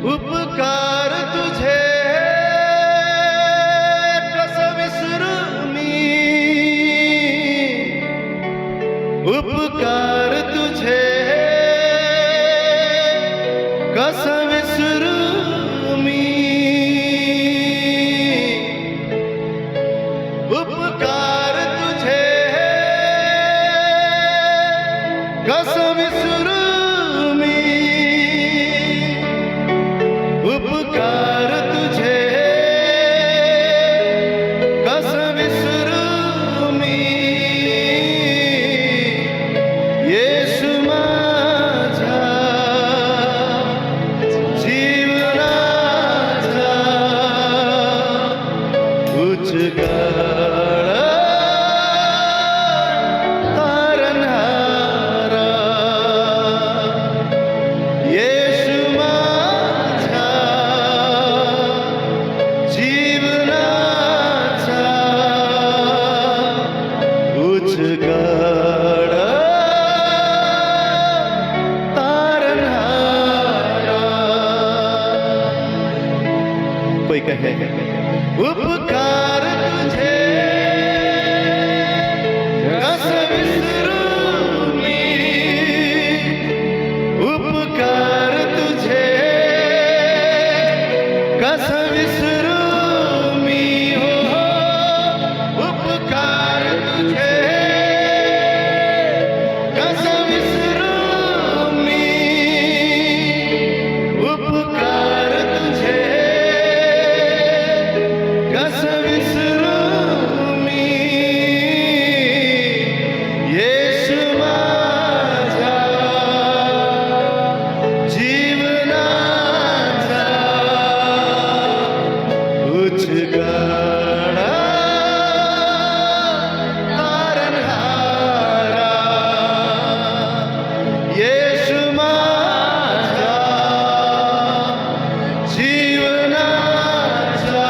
उपकार तुझे कसं विसरू मी, उपकार तुझे कसं विसरू मी, उपकार तुझे कसं विसरू मी, उपकार तुझे कसं विसरू मी, येशू माझ्या जीवनाचा उजगाड तारणहारा, येशू माझ्या जीवनाचा उजगाड तारणहारा. कोई कहे उपकार तुझे कसं विसरू मी, उपकार तुझे कसं विसरू मी, हो उपकार तुझे कसं विसरू मी, उपकार तुझे कसं विसरू मी, येशू माझ्या जीवनाचा उजगाड तारणहारा, येशू माझ्या जीवनाचा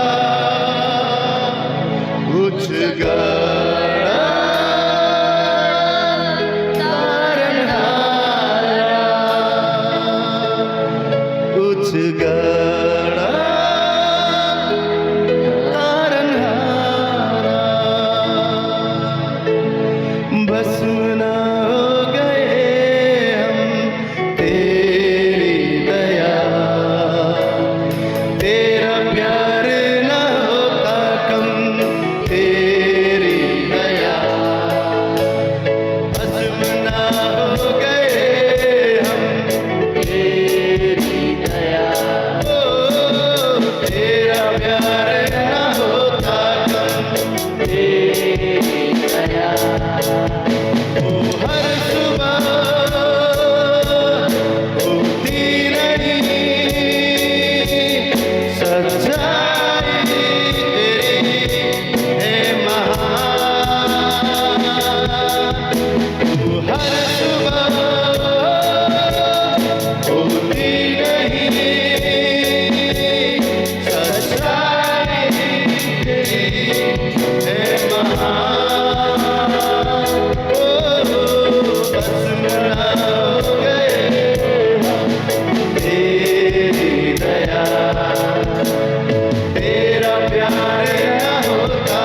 उजगाड तारणहारा, उजगाड तारणहारा. भस्म न हो गए हम तेरी दया, तेरा प्यार न होता कम तेरी दया, भस्म न हो गए हम तेरी दया, ओ तेरा प्यार न होता कम तेरी दया, ओ हर सुबह होती नहीं सच्चाई तेरी है महान, ओ हर सुबह होती नहीं सच्चाई तेरी है महान, ओ भस्म न हो गए हम तेरी दया, तेरा प्यार न होता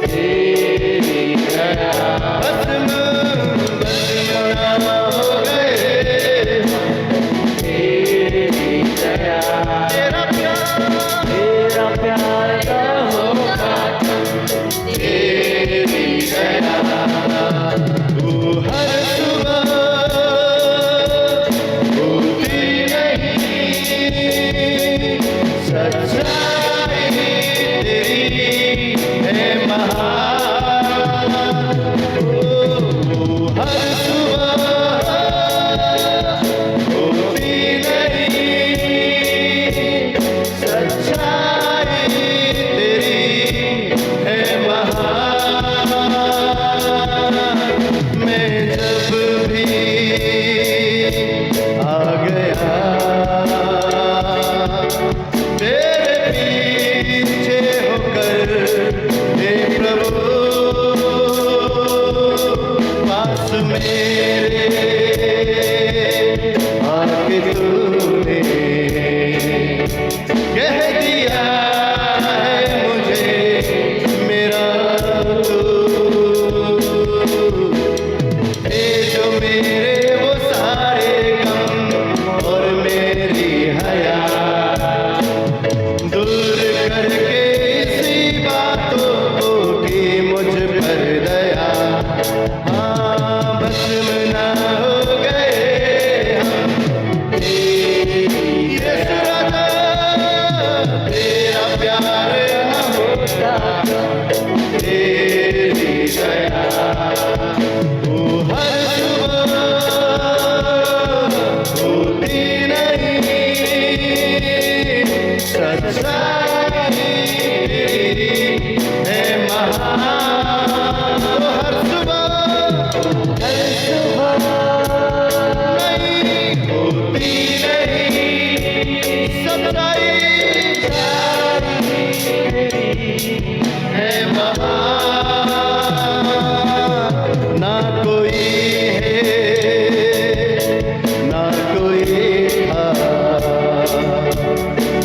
तेरी दया, भस्म न हो गए हम तेरी दया, तेरा प्यार न होता तेरी दया, ओ हर सुबह होती नहीं सच्चाई तेरी है महान, ओ हर सुबह होती नहीं सच्चाई तेरी है महान. मैं जब भी आ गया तेरे पीछे होकर हे प्रभु तेरी है महान। तो हर सुबह नहीं होती नहीं सच्चाई है महान। ना कोई है ना कोई था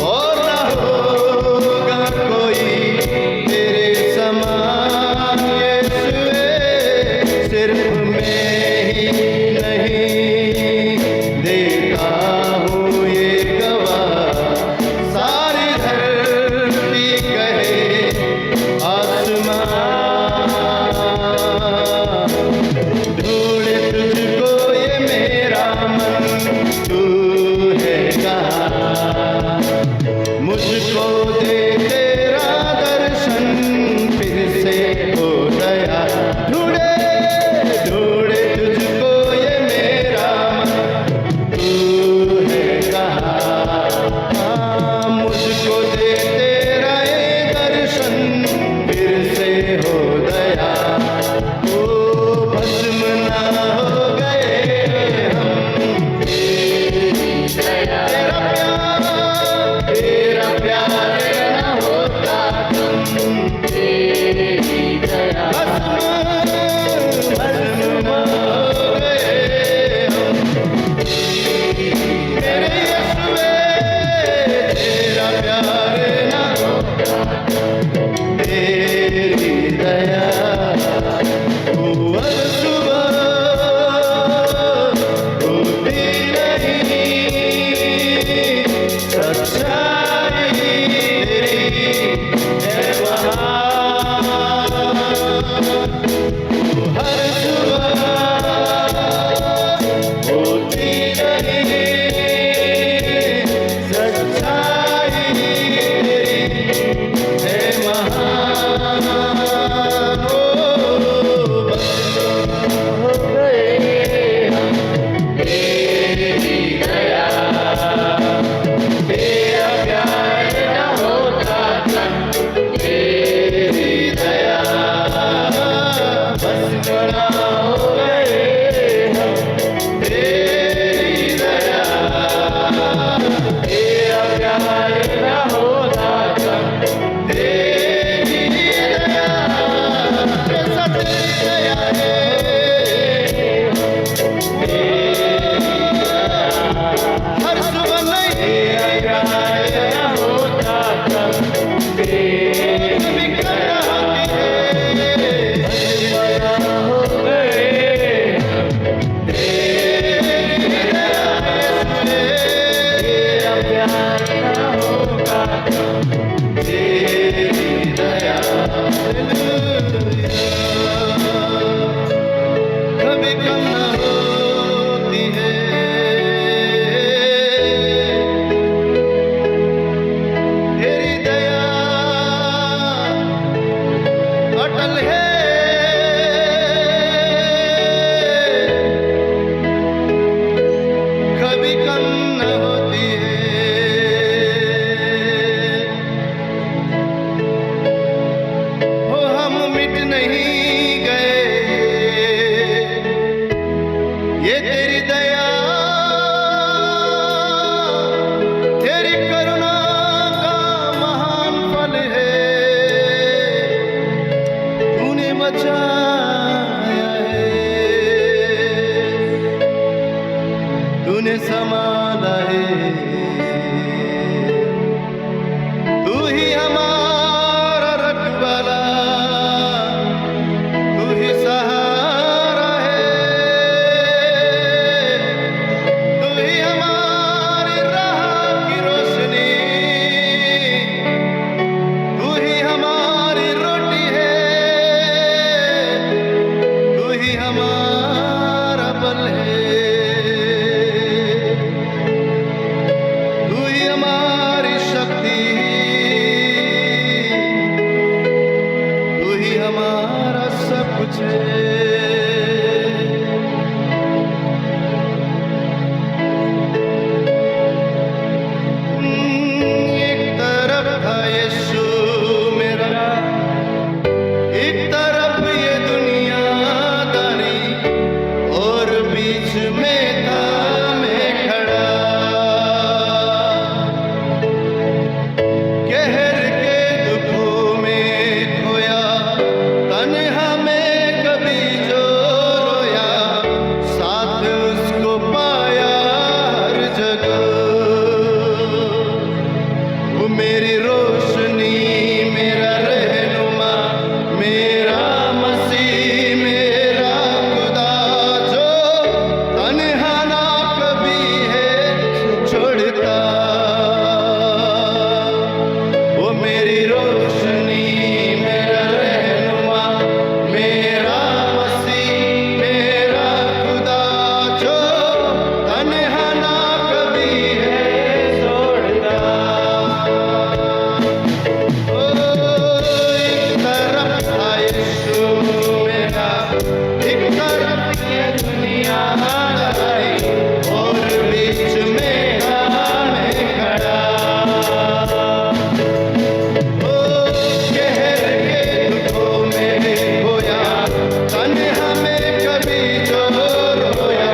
और ना होगा कोई तेरे समान। यीशुए सिर्फ मैं ही नहीं देता हूँ ये गवाह, सारी धरती कहे आसमान। ढूंढे तुझको ये मेरा मन, तू है कहाँ? मुझको दे तेरा दर्शन, फिर से हो दया। ढूंढे ढूंढे तुझको ये मेरा मन, तू है कहाँ? मुझको दे तेरा ये दर्शन, फिर से हो दया। ओ भस्म ना हो गए हम, तेरा प्यार ना होता कम। भस्म ना हो गए हम, तेरे यीशुए तेरा प्यार ना होता, तेरी दया हर सुबह होती नहीं सच्चाई तेरी है महान। हर सुबह होती नहीं सच्चाई तेरी है महान। ओ हो गए हम, तेरी दया तेरा प्यार ना होता कम, तेरी दया बस बड़ा हो गए हम। तेरी दया तेरा प्यार ना होता कम, तेरी दया कैसा तेरी दया है। हर सुबह नहीं प्यार ना होता कम, तेरी करुणा होती है। हो गए हम, तेरी दया तेरा प्यार ना होगा कम, तेरी दया कभी कम न होती है। तेरी दया अटल है, कभी कम न होती है। हो हम मिट नहीं गए, ये तेरी दया तेरी करुणा का महान फल है। तूने बचाया है, तूने संभाला है। तू ही हमारा रखवाला, तू ही सहारा है। तू ही हमारी राह की रोशनी, तू ही हमारी रोटी है। रोशनी मेरा रहनुमा मेरा मसीह मेरा खुदा जो तन्हा ना कभी है छोड़ता वो मेरी रोशनी मेरा रहनुमा मेरा मसीह मेरा खुदा जो तन्हा ना कभी है छोड़ता ओ एक तरफ था यीशु मेरा एक तरफ ये दुनिया आई और बीच में मैं खड़ा ओ कहर के दुखों में होया तन्हा में कभी जो रोया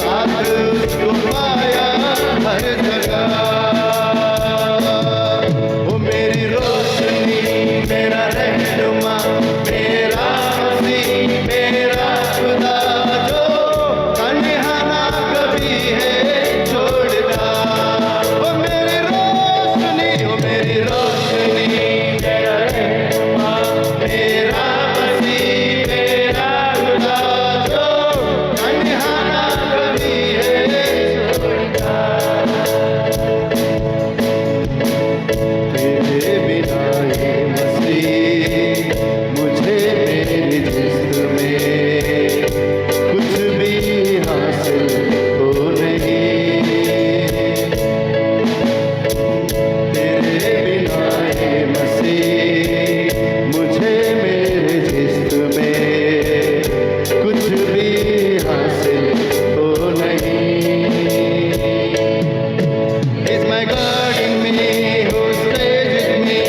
साथ उसको पाया हर जगह वो मेरी रोशनी मेरा रहनुमा मेरा मसीह मेरा खुदा जो तन्हा ना कभी है छोड़ता वो मेरी रोशनी मेरा रहनुमा मेरा मसीह मेरा खुदा जो तन्हा ना कभी है छोड़ता तेरे बिना ये मसीह मुझे मेरे जिस्म में कुछ भी हासिल हो नहीं तेरे बिना ये मसीह मुझे मेरे जिस्म में कुछ भी हासिल हो नहीं He's my God in me, who stays with me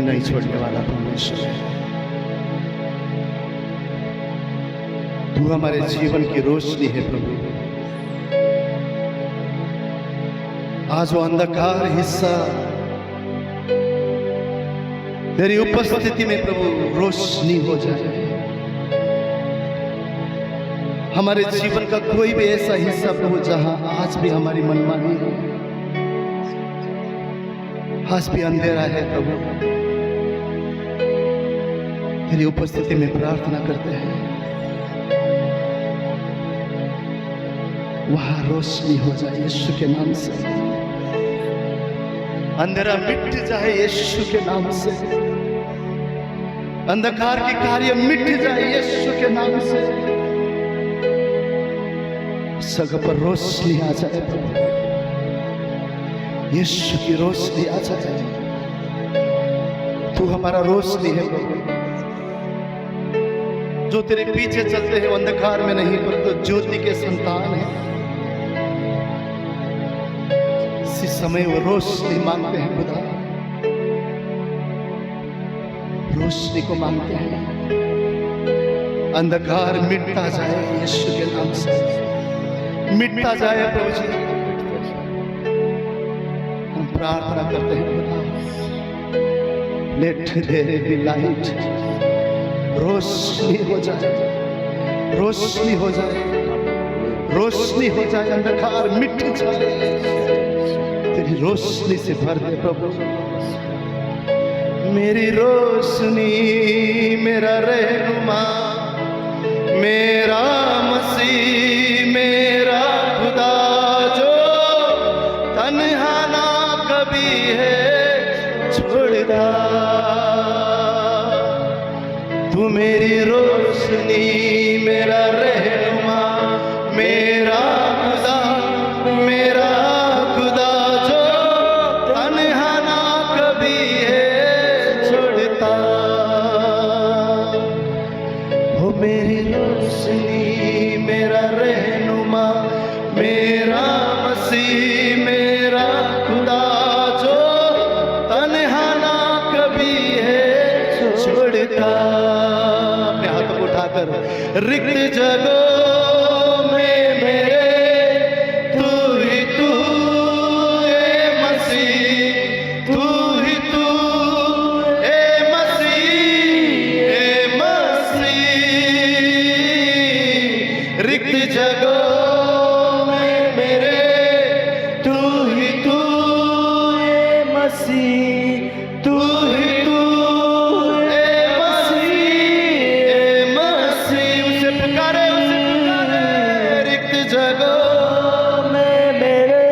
नहीं छोड़ने वाला परमेश्वर है। तू हमारे जीवन की रोशनी है प्रभु। आज वो अंधकार हिस्सा तेरी उपस्थिति में प्रभु रोशनी हो जाए। हमारे जीवन का कोई भी ऐसा हिस्सा प्रभु जहां आज भी हमारी मनमानी है, आज भी अंधेरा है प्रभु, तेरी उपस्थिति में प्रार्थना करते हैं वहां रोशनी हो जाए यीशु के नाम से। अंधेरा मिट जाए यीशु के नाम से। अंधकार की कार्य मिट जाए यीशु के नाम से। जगह पर रोशनी आ जाए प्रभु, यीशु की रोशनी आ जाए। तू हमारा रोशनी है प्रभु। जो तेरे पीछे चलते हैं अंधकार में नहीं परंतु तो ज्योति के संतान है। इसी समय वो रोशनी मांगते हैं खुदा, रोशनी को मांगते हैं। अंधकार मिटता जाए यीशु के नाम से, मिटता जाए प्रभु जी। हम प्रार्थना करते हैं खुदा, लेट देयर बी लाइट। रोशनी हो जाए, रोशनी हो जाए, रोशनी हो जाए। अंधकार मिट जाए, तेरी रोशनी से भर दे प्रभु। मेरी रोशनी, मेरा रहनुमा, मेरा मसीह, मेरा खुदा, जो तन्हा ना कभी है छोड़ता। तू मेरी रोशनी, मेरा रहनुमा, मेरा खुदा, मेरा खुदा, जो तन्हा ना कभी है छोड़ता। वो मेरी रोशनी, मेरा रहनुमा, मेरा मसीह, मेरा खुदा, जो तन्हा ना कभी है छोड़ता। अपने हाथों को उठाकर रिक्त जगहों में मेरे तू ही तू ए मसीह, तू ही तू ए मसीह, ए मसीह। रिक्त जगहों में मेरे तू ही तू ए मसीह, तू ही तू ए मसीह, ए मसीह। उसे पुकारे, उसे पुकारे। रिक्त जगहों में मेरे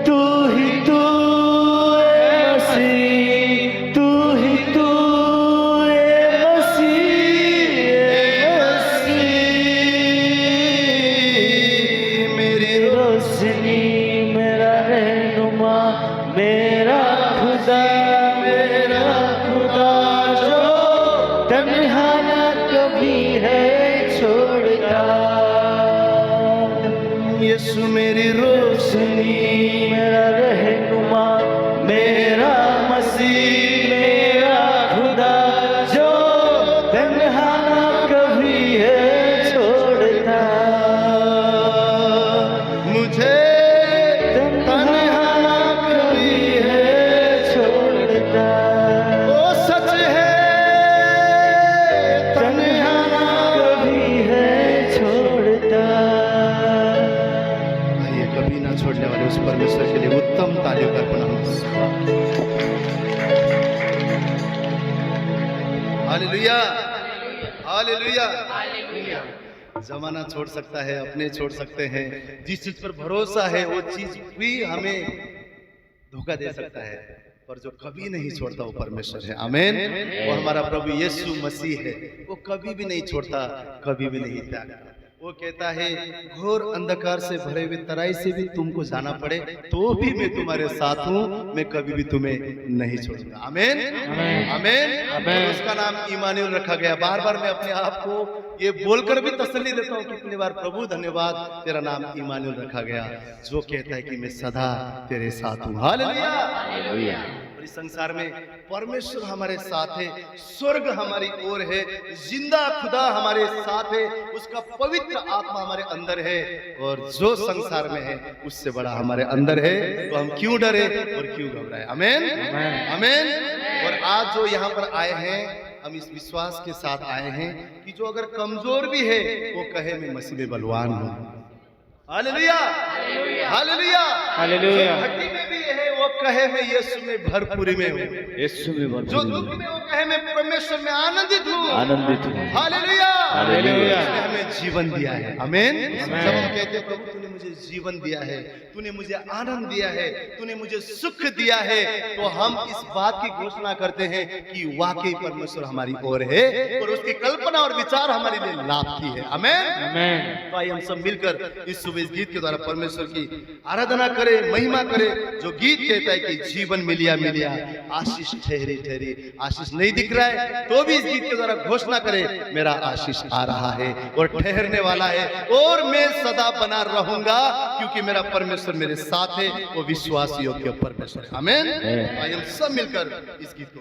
तू ही तू ए मसीह, तू ही तू ए मसीह, ए मसीह। मेरी रोशनी, मेरा रहनुमा, मेरा खुदा, मेरा खुदा, जो तन्हा ना कभी है छोड़ता। यीशु मेरी रोशनी, मेरा रहनुमा, मेरा मसीह, मेरा खुदा, जो तन्हा ना कभी है छोड़ता। मुझे तन्हा ना कभी है छोड़ता। वो सच है, तन्हा ना कभी है छोड़ता। आइए कभी ना छोड़ने वाले उस परमेश्वर के लिए उत्तम तालियों का अर्पण। Hallelujah, hallelujah. जमाना छोड़ सकता है, अपने छोड़ सकते हैं, जिस चीज पर भरोसा है वो चीज भी हमें धोखा दे सकता है, पर जो कभी नहीं छोड़ता वो परमेश्वर है। आमीन। वो हमारा प्रभु यीशु मसीह है, वो कभी भी नहीं छोड़ता, कभी भी नहीं त्यागता। वो कहता है घोर अंधकार से भरे हुए तराई से भी तुमको जाना पड़े तो भी मैं तुम्हारे साथ हूँ, मैं कभी भी तुम्हें नहीं छोड़ूंगा। आमीन, आमीन। उसका नाम इमानुएल रखा गया। बार बार मैं अपने आप को ये बोलकर भी तसल्ली देता हूँ कितनी बार, प्रभु धन्यवाद तेरा नाम इमानुएल रखा गया, जो कहता है कि मैं सदा तेरे साथ हूँ। हालेलुया। इस संसार में परमेश्वर हमारे साथ है, स्वर्ग हमारी ओर है, जिंदा खुदा हमारे साथ है, उसका पवित्र आत्मा हमारे अंदर है, और जो संसार में है उससे बड़ा हमारे अंदर है। तो हम क्यों डरे और क्यों घबराए? आमीन, आमीन। और आज जो यहाँ पर आए हैं, हम इस विश्वास के साथ आए हैं कि जो अगर कमजोर भी है वो कहे मैं मसीह में बलवान हूँ। Hallelujah, hallelujah, hallelujah. जो घटी में भी है वो कहे मैं यीशु में भरपूरी में हूँ, यीशु में भरपूरी। जो दुख में वो कहे मैं परमेश्वर में आनंदित हूँ, आनंदित हूँ। Hallelujah, hallelujah. उसने हमें जीवन दिया है। आमीन। जब हम कहते हैं प्रभु तूने मुझे जीवन दिया है, तूने मुझे आनंद दिया है, तूने मुझे सुख दिया है, तो हम इस बात की घोषणा करते हैं कि वाकई परमेश्वर हमारी ओर है और उसकी कल्पना और विचार हमारे लिए लाभ की है। आमीन, आमीन। तो आइए हम सब मिलकर इस सुबह इस गीत के द्वारा परमेश्वर की आराधना करें, महिमा करें। जो गीत कहता है कि जीवन मिलिया मिलिया, आशीष ठहरी ठहरी। आशीष नहीं दिख रहा है तो भी इस गीत के द्वारा घोषणा करें मेरा आशीष आ रहा है और ठहरने वाला है, और मैं सदा बना रहूंगा क्योंकि मेरा परमेश्वर मेरे साथ है, वो विश्वास योग्य परमेश्वर है। आमीन। आइए हम सब मिलकर इस गीत को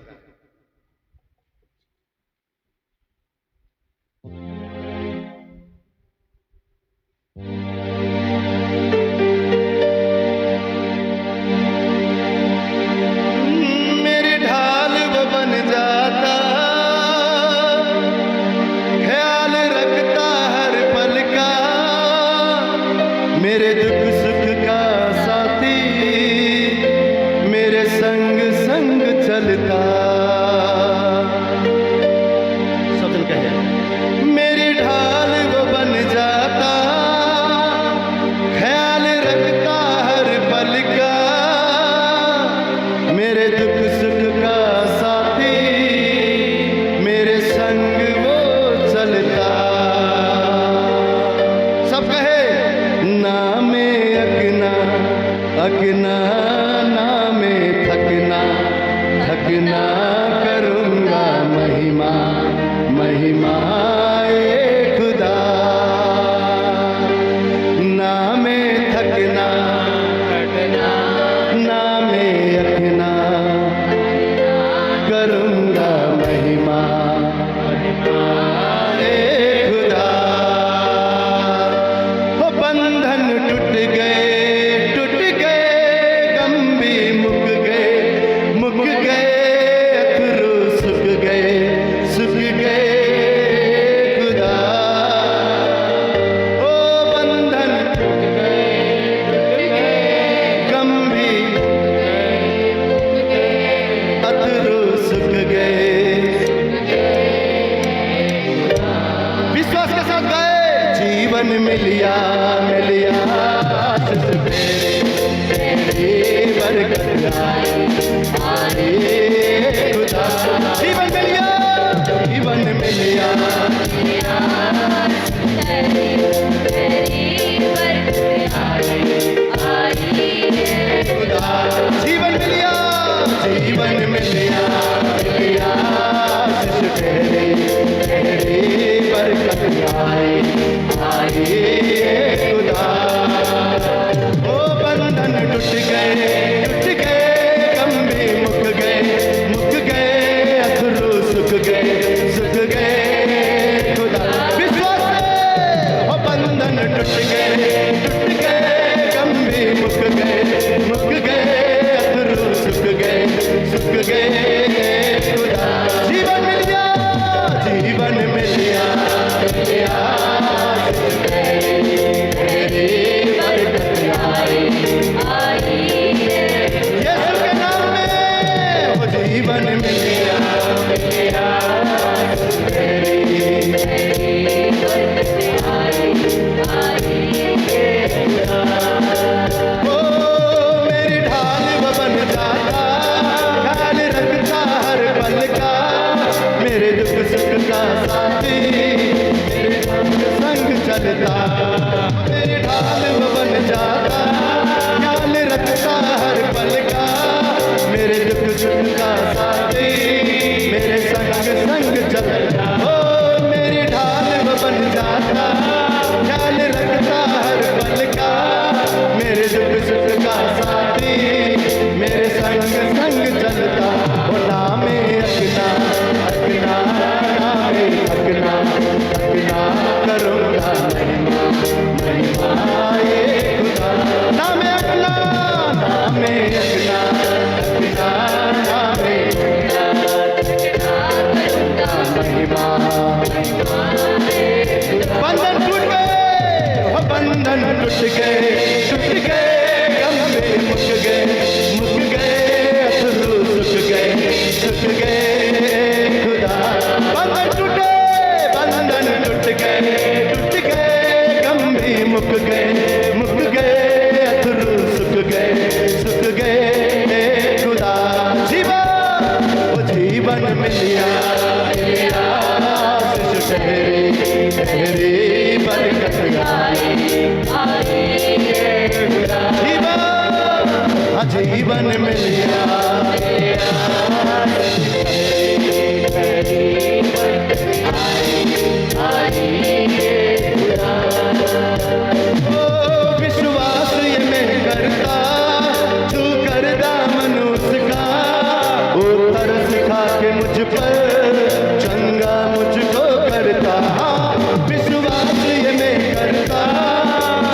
मेरे दुख सुख का साथी, मेरे संग संग चलता। सब जन कहे मेरी ढाल वो बन जाता, ख्याल रखता हर पल का, मेरे दुख सुख का साथी, मेरे संग वो चलता। सब कहे ना में अकना अकना, ना में थकना थकना, करूँगा महिमा महिमा ए खुदा। ना में थकना थकना, ना में अकना, करूँगा महिमा महिमा ए खुदा। बंधन टूट गए, गम भी मुक गए, अथरू सुख गए खुदा। ओ बंधन टूट गए, गम भी अथरू सुख गए। विश्वास के साथ गए, जीवन मिलिया मिलिया, तेरी बरकत आए खुदा। जीवन मिलिया, जीवन मिलिया, तेरी बरकत आए खुदा। जीवन मिलिया, जीवन मिलिया मिलिया, तेरी बरकत आए खुदा। ओ बंधन टूट गए, गम भी मुक गए, अथरू सुख गए खुदा। विश्वास से ओ बंधन टूट गए, गम भी मुक गए, अथरू सुख गए खुदा। जीवन मिलिया, जीवन मिलिया मिलिया, जीवन मिलिया विश्वास ये मैं करता तू करदा मनुष्य का वो तरस खा के मुझ पर चंगा मुझको करता विश्वास ये मैं करता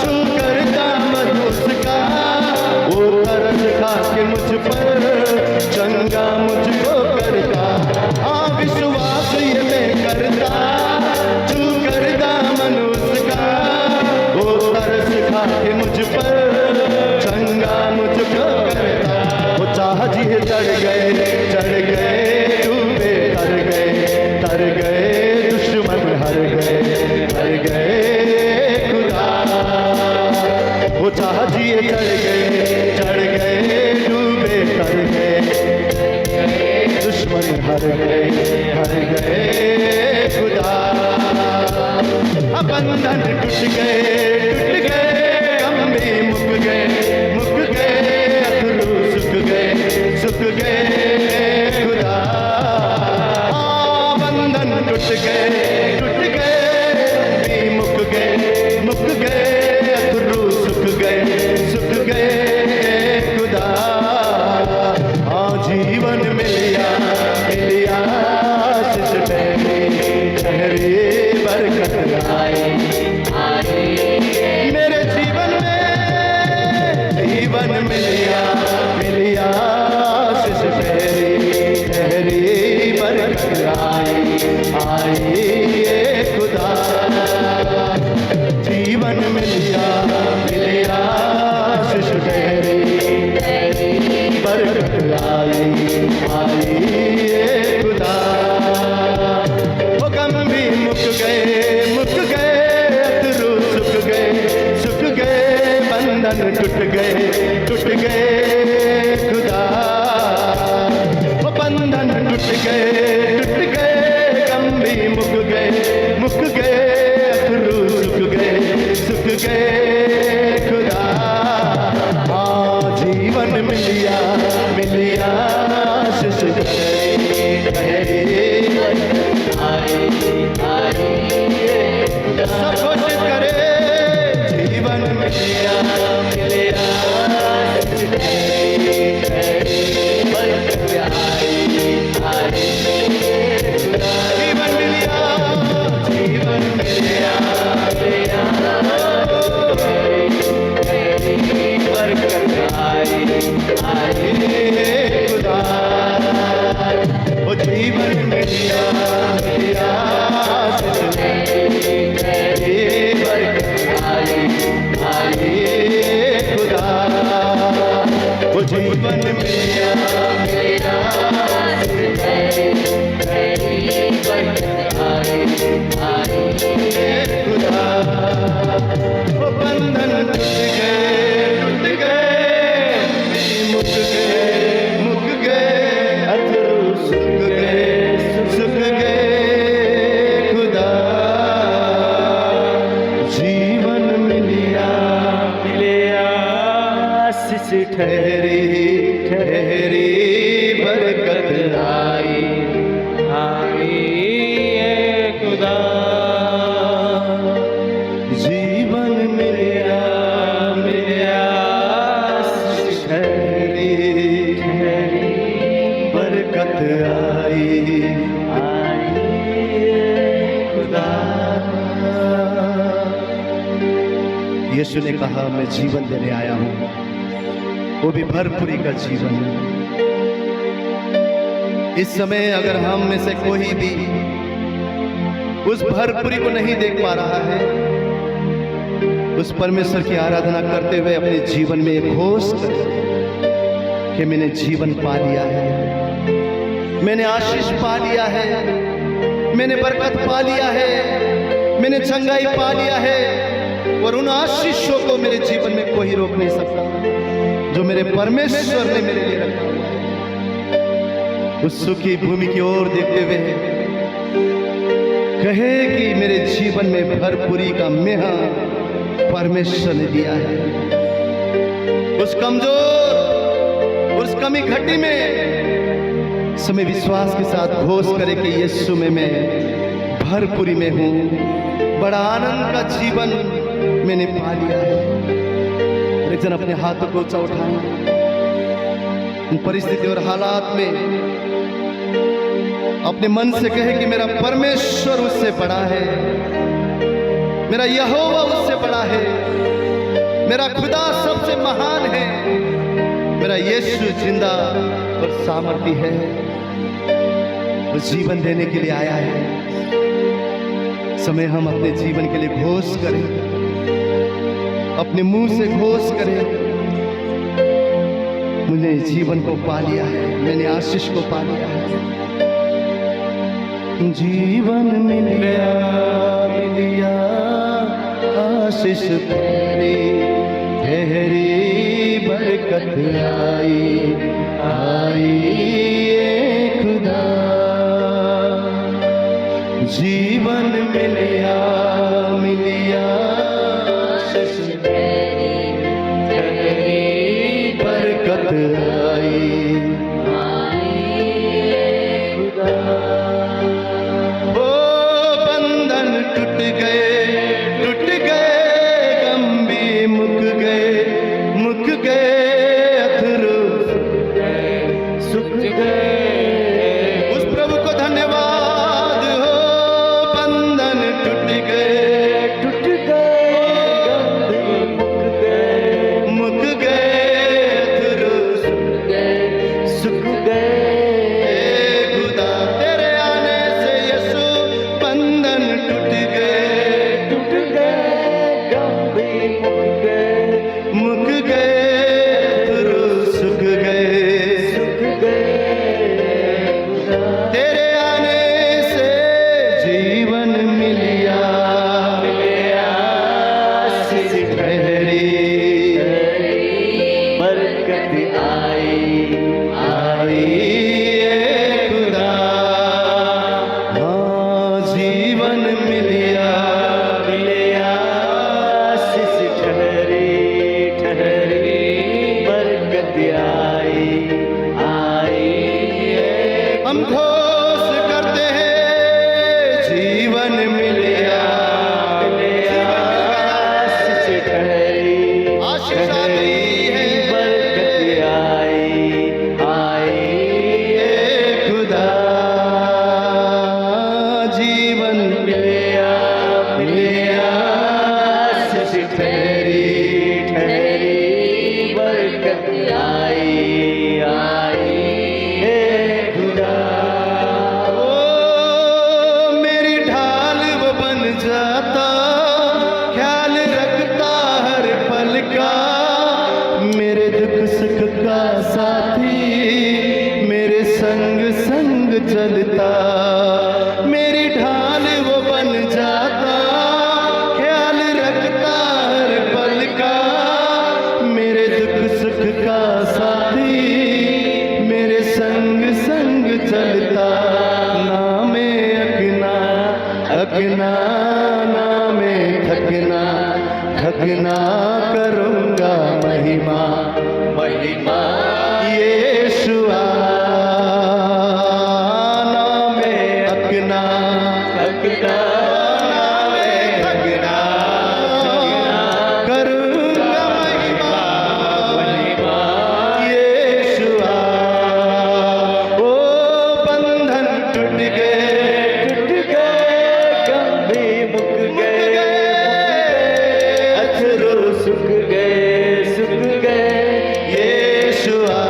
तू करदा मनुष्य का वो तरस खा के मुझ पर चंगा मुझको करता विश्वास ये मैं करता तू करदा मनुष्य का वो तरस खा के मुझ पर चंगा मुझको करता वो चाह जी चढ़ गए डूबे तर गए दुश्मन हर गए खुदा वो चाह जी चढ़ गए डूबे तर गए दुश्मन हर गए खुदा बंधन टूट गए कमरे मुक गए अथरू सुख गए खुदा बंधन टूट गए कमरे मुक गए अथरू सुख गए खुदा जीवन मिलिया ठहरे बरकत आए मेरे जीवन मिलिया ठहरे बरकत आए खुदा जीवन मिलिया ठहरे बरकत आए खुदा वो गम भी मुक गए अथरू सुख गए बंधन टूट गए खुदा वो बंधन टूट गए गम भी मुक गए अथरू सुख गए खुदा जीवन मिलिया सब घोषित करे जीवन मिलिया खुदा वो जीवन मिलिया खुदा वो जीवन मिलिया खुदा वो बंधन टूट गए मुक गए अथरू सुख गए खुदा जीवन मिलिया ठहरी बरकत आई खुदा जीवन मिलिया बरकत आई खुदा यीशु ने कहा मैं जीवन देने आया हूं वो भी भरपूरी का जीवन। इस समय अगर हम में से कोई भी उस भरपूरी को नहीं देख पा रहा है, उस परमेश्वर की आराधना करते हुए अपने जीवन में एक घोष कि मैंने जीवन पा लिया है, मैंने आशीष पा लिया है, मैंने बरकत पा लिया है, मैंने चंगाई पा लिया है, और उन आशीषों को मेरे जीवन में कोई रोक नहीं सकता जो मेरे परमेश्वर ने मेरे लिए रखा हुआ है। उस सुखी भूमि की ओर देखते हुए कहे कि मेरे जीवन में भरपूरी का मेहा परमेश्वर ने दिया है। उस कमजोर और उस कमी घटी में समय विश्वास के साथ घोष करे कि यीशु में मैं भरपूरी में हूँ, बड़ा आनंद का जीवन मैंने पा लिया है। एक जन अपने हाथों को ऊंचा उठाएं, उन परिस्थिति और हालात में अपने मन से कहे कि मेरा परमेश्वर उससे बड़ा है, मेरा यहोवा उससे बड़ा है, मेरा खुदा सबसे महान है, मेरा यीशु जिंदा और सामर्थी है, वो जीवन देने के लिए आया है। समय हम अपने जीवन के लिए घोष करें, अपने मुंह से घोष करें, मैंने जीवन को पा लिया है, मैंने आशीष को पा लिया है। जीवन मिलिया मिलिया आशीष तेरी, तेरी बरकत आई आई खुदा। जीवन मिलिया मिलिया आशीष तेरी, तेरी बरकत आई खुदा। ओ बंधन टूट गए, टूट गए, गंभी मुक गए, मुक गए, अथरू सुख गए। उस प्रभु को धन्यवाद हो। बंधन टूट गए, टूट गए, गंभी मुक गए, अथरू सुख गए खुदा। तेरे आने से यीशु बंधन टूट गए, टूट गए, गंभी मुक गए, अथरू सुख गए खुदा। तेरे आने से जीवन मिलिया मिलिया आशीष तेरी, बरकत आई आई खुदा। हाँ जीवन मिलिया मिलिया आशीष ठहरी ठहरी, बरकत आई आई। हम घोष करते हैं जीवन मिलिया मिलिया आशीष ठहरी, आशीष आई है, बरकत आई आई खुदा। जीवन मिलिया मिलिया आशीष ठहरी ठहरी, बरकत आई आई खुदा। ओ मेरी ढाल वो बन जाता, ख्याल रखता हर पल का, मेरे दुख सुख का साथी, मेरे संग संग चलता। मेरी ढाल वो बन जाता, ख्याल रखता हर पल का, मेरे दुख सुख का साथी, मेरे संग संग चलता। ना मैं अकना अकना, ना मैं थकना थकना, करूँगा महिमा महिमा यीशुआ। ना मैं अकना अकना, ना मैं थकना थकना, करूँगा महिमा महिमा यीशुआ। ओ बंधन टूट गए, टूट गए, गंभी मुक गए, अथरू सुख गए, सुख गए यीशुआ।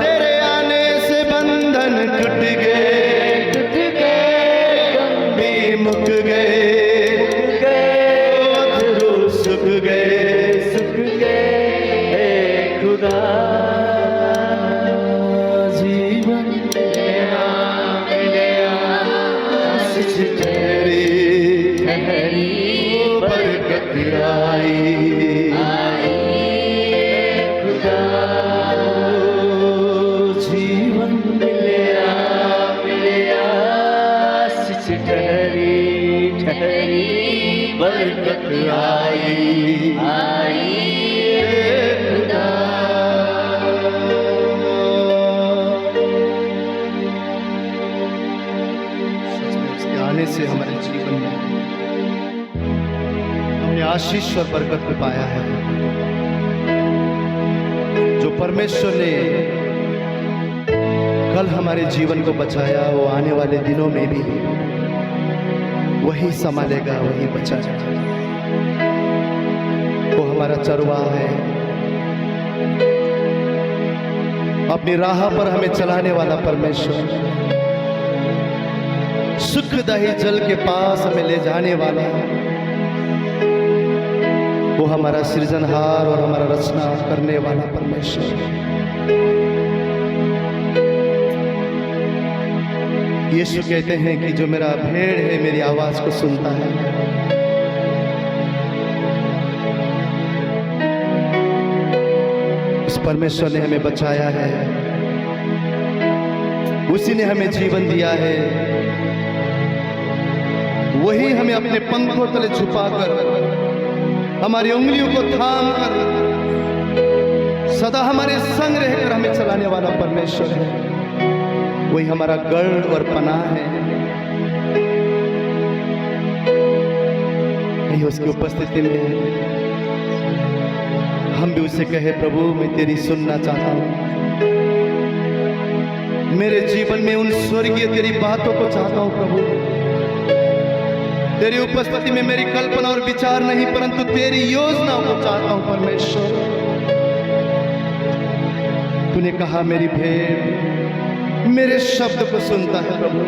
तेरे आने से बंधन टूट गए, टूट गए, गंभी मुक गए, अथरू सुख गए खुदा। जीवन मिलिया मिलिया आशीष तेरी, बरकत आई खुदा। जीवन मिलिया मिलिया आशीष ठहरी ठहरी, बरकत आई खुदा। आने से हमारे जीवन में हमने आशीष और बरकत को पाया है। जो परमेश्वर ने कल हमारे जीवन को बचाया, वो आने वाले दिनों में भी वही संभालेगा, वही बचाएगा। वो हमारा चरवाहा है, अपनी राह पर हमें चलाने वाला परमेश्वर, सुखदायी जल के पास हमें ले जाने वाला, वो हमारा सृजनहार और हमारा रचना करने वाला परमेश्वर। यीशु कहते हैं कि जो मेरा भेड़ है मेरी आवाज को सुनता है। उस परमेश्वर ने हमें बचाया है, उसी ने हमें जीवन दिया है, वही हमें अपने पंखों तले छुपाकर, हमारी उंगलियों को थाम कर, सदा हमारे संग रहकर हमें चलाने वाला परमेश्वर है। वही हमारा गढ़ और पनाह है। यही उसकी उपस्थिति में हम भी उसे कहे, प्रभु मैं तेरी सुनना चाहता हूं, मेरे जीवन में उन स्वर्गीय तेरी बातों को चाहता हूं प्रभु। तेरी उपस्थिति में मेरी कल्पना और विचार नहीं, परंतु तेरी योजनाओं को चाहता हूं परमेश्वर। तूने कहा मेरी भेड़ मेरे शब्द को सुनता है प्रभु।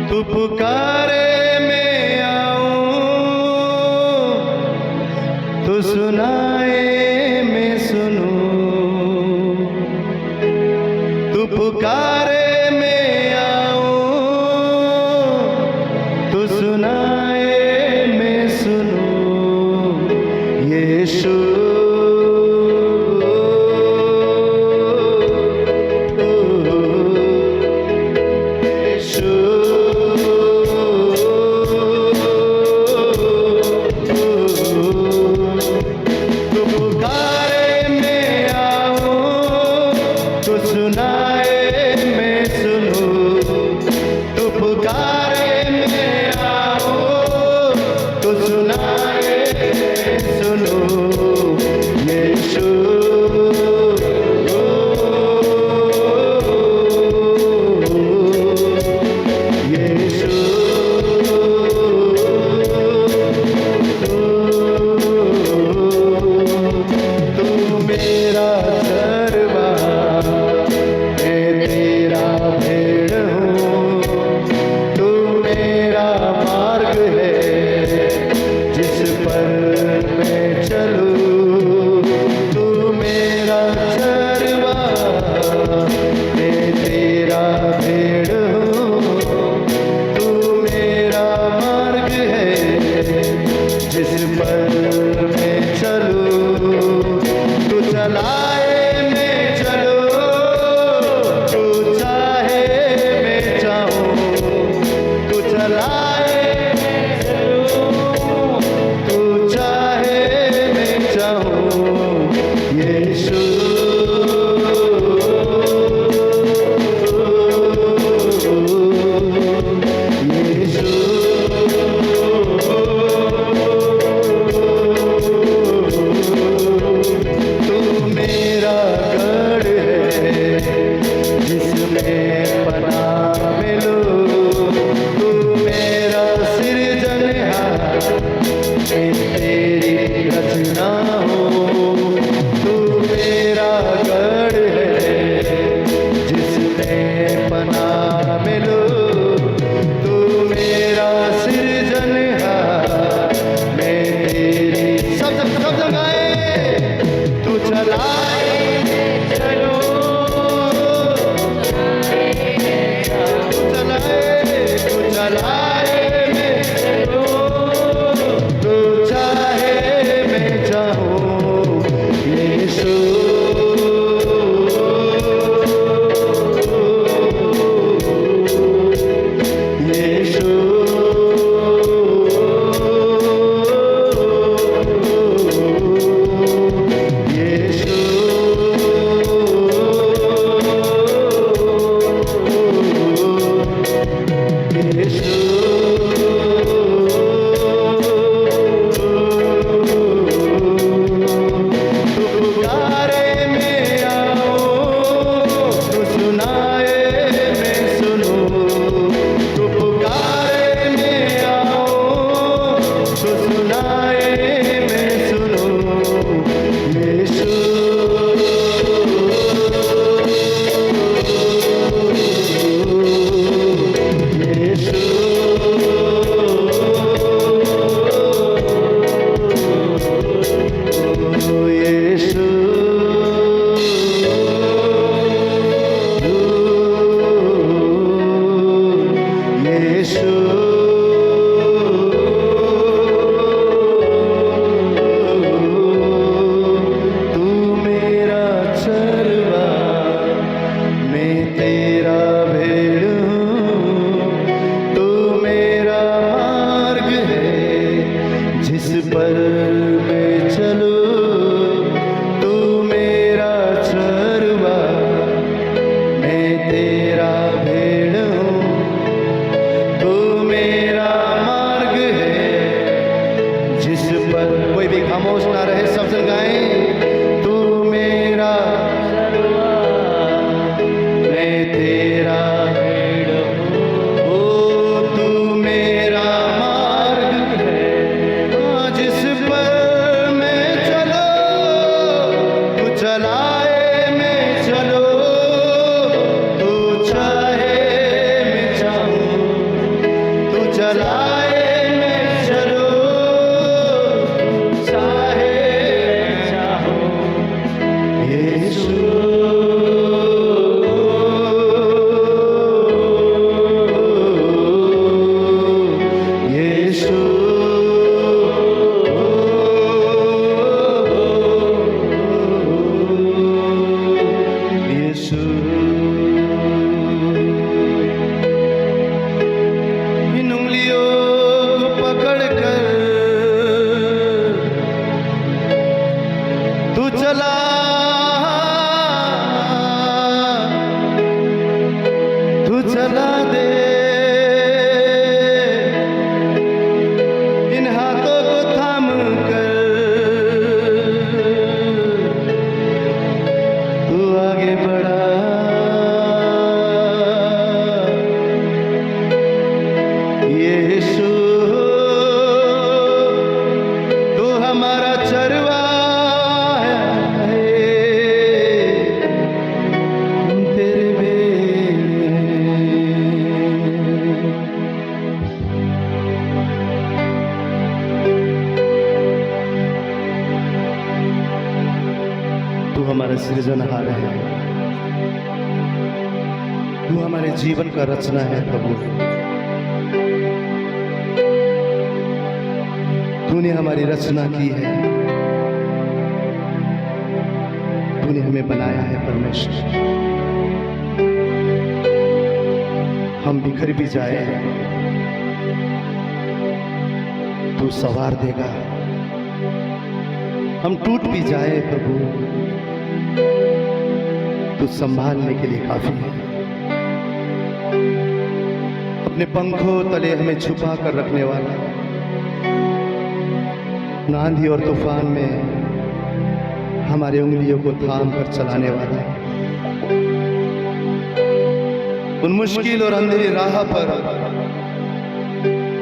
तू पुकारे मैं आऊं, तू सुनाए मैं सुनूं। तू पुकारे मैं आऊं, तू सुनाए मैं सुनूं। यीशु यीशु तू चला दे इन हाथों को थाम कर, तू आगे बढ़ा यीशु, तू हमारा चरवाहा है, तेरे तू हमारा सृजनहार है, तू हमारे जीवन का रचना है प्रभु। तूने हमारी रचना की है, तूने हमें बनाया है परमेश्वर। हम बिखर भी जाए तू संवार देगा, हम टूट भी जाए प्रभु तू संभालने के लिए काफी है। अपने पंखों तले हमें छुपा कर रखने वाला, आंधी और तूफान में हमारे उंगलियों को थाम कर चलाने वाला, उन मुश्किल और अंधेरी राह पर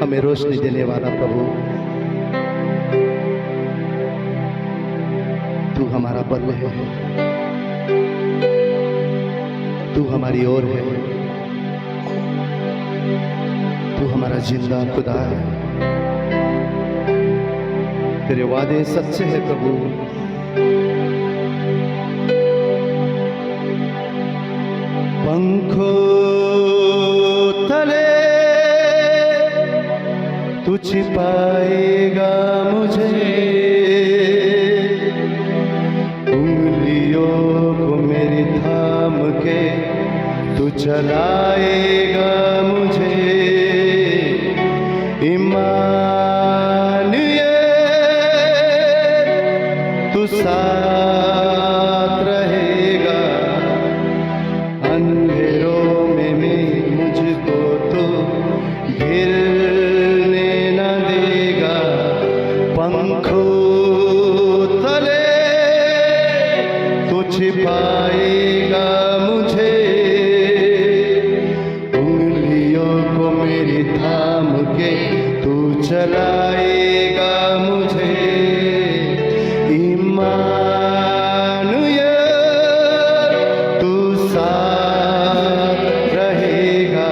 हमें रोशनी देने वाला प्रभु, तू हमारा बल है, तू हमारी ओर है, तू हमारा जिंदा खुदा है। तेरे वादे सच्चे हैं प्रभु, पंखों तले तू छिपाएगा मुझे, उंगलियों को मेरी थाम के तू चलाएगा मुझे। तू साथ रहेगा, अंधेरों में भी मुझको तो गिरने न देगा। पंखों तले तू छिपाएगा मुझे, उंगलियों को मेरी थाम के तू चलाएगा मुझे। तू साथ रहेगा,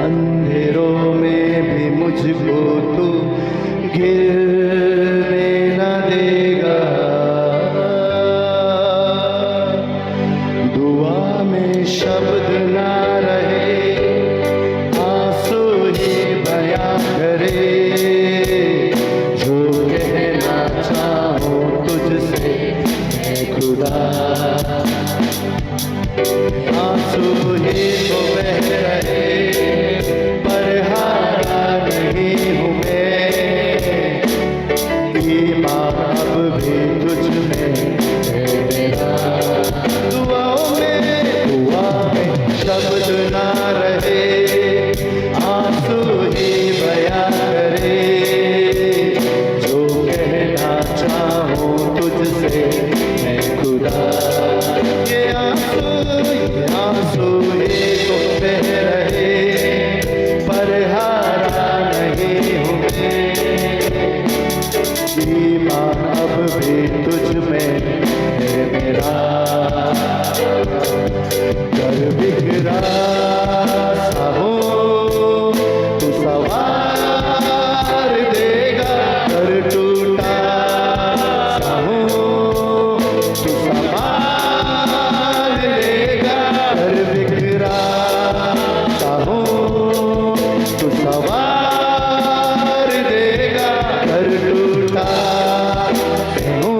अंधेरों में भी मुझको तू गिरने न देगा। दुआ में शब्द ना रहे, आंसू ही बयां करे, जो कहना चाहूं तुझसे खुदा। आंसू ही तो बह रहे पर हारा नहीं हूँ मैं, ईमान भी तुझ में है मेरा। दुआ में शब्द ना रहे, आंसू ही बयां करे, जो कहना चाहूं तुझसे मैं खुदा। ये आंसू ही तो बह रहे पर हारा नहीं हूँ मैं, ईमान अब भी तुझ में है मेरा। कर बिखरा सा हो तू सवार देगा, कर टूटा सा हो तू संभाल लेगा। कर बिखरा सा हो तू सवार देगा, कर टूटा हो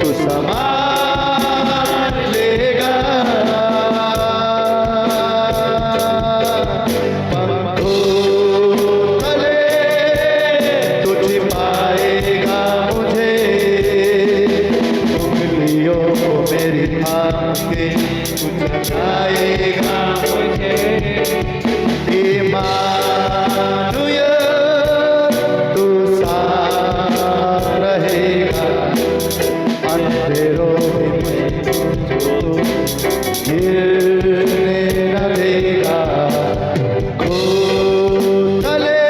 तू संभाल लेगा। के तू चलाएगा मुझे। इम्मानुएल तू साथ रहेगा, अंधेरों में मुझको गिरने न देगा। तले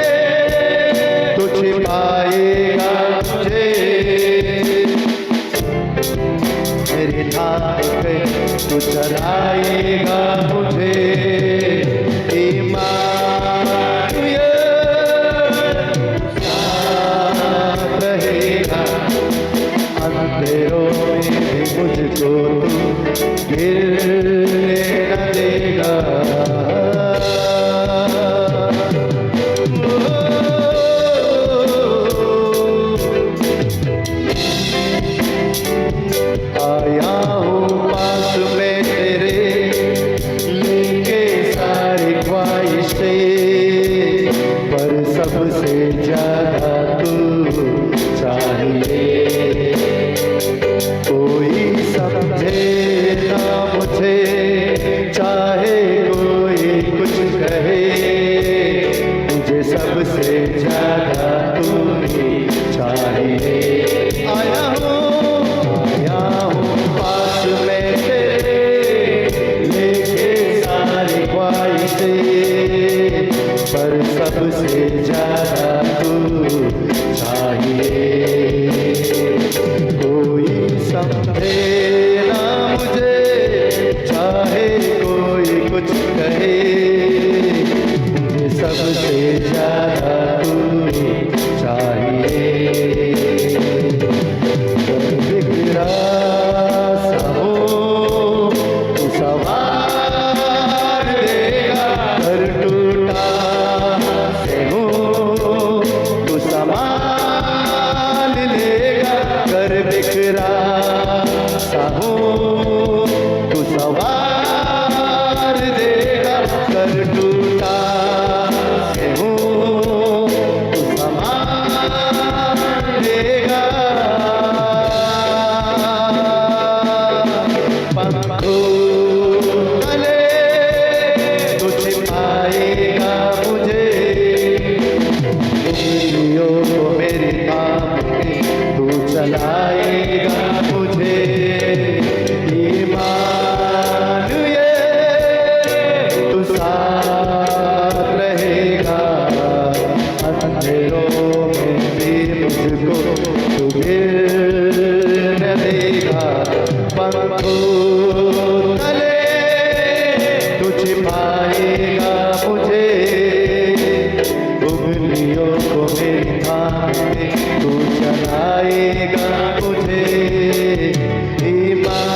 तू छिपाएगा मुझे, मेरे नाम पे तू चलाएगा मुझे। इम्मानुएल साथ रहेगा, अंधेरों में भी मुझको तू गिरने न देगा। आया हूँ पास में तेरे, लेके सारी ख्वाहिशें, पर सबसे ज्यादा तू चाहिए। कोई समझे ना मुझे, चाहे कोई कुछ कहे, मुझे सबसे ज्यादा तू ही चाहिए। आया हूँ पास में तेरे, लेके सारी ख्वाहिशें, पर सबसे ज्यादा तू चाहिए। कोई समझे ना मुझे, चाहे कोई कुछ कहे, मुझे सबसे ज्यादा तू चाहिए। बिखरा सा हो तू संवार देगा, घर टूटा से हो तू संभाल लेगा। घर बिखरा सा हो तू संवार देगा, घर टूटा से हो तू संभाल लेगा। पंखों तले तू छिपाएगा मुझे, उंगलियों को मेरे काम के तू चलाएगा मुझे। इम्मानुएल तू साथ रहेगा, अंधेरों में भी मुझको तू गिरने देगा। पंखों तले तू छिपाएगा मुझे, उंगलियों को मेरी थाम के तू चलाएगा मुझे। इम्मानुएल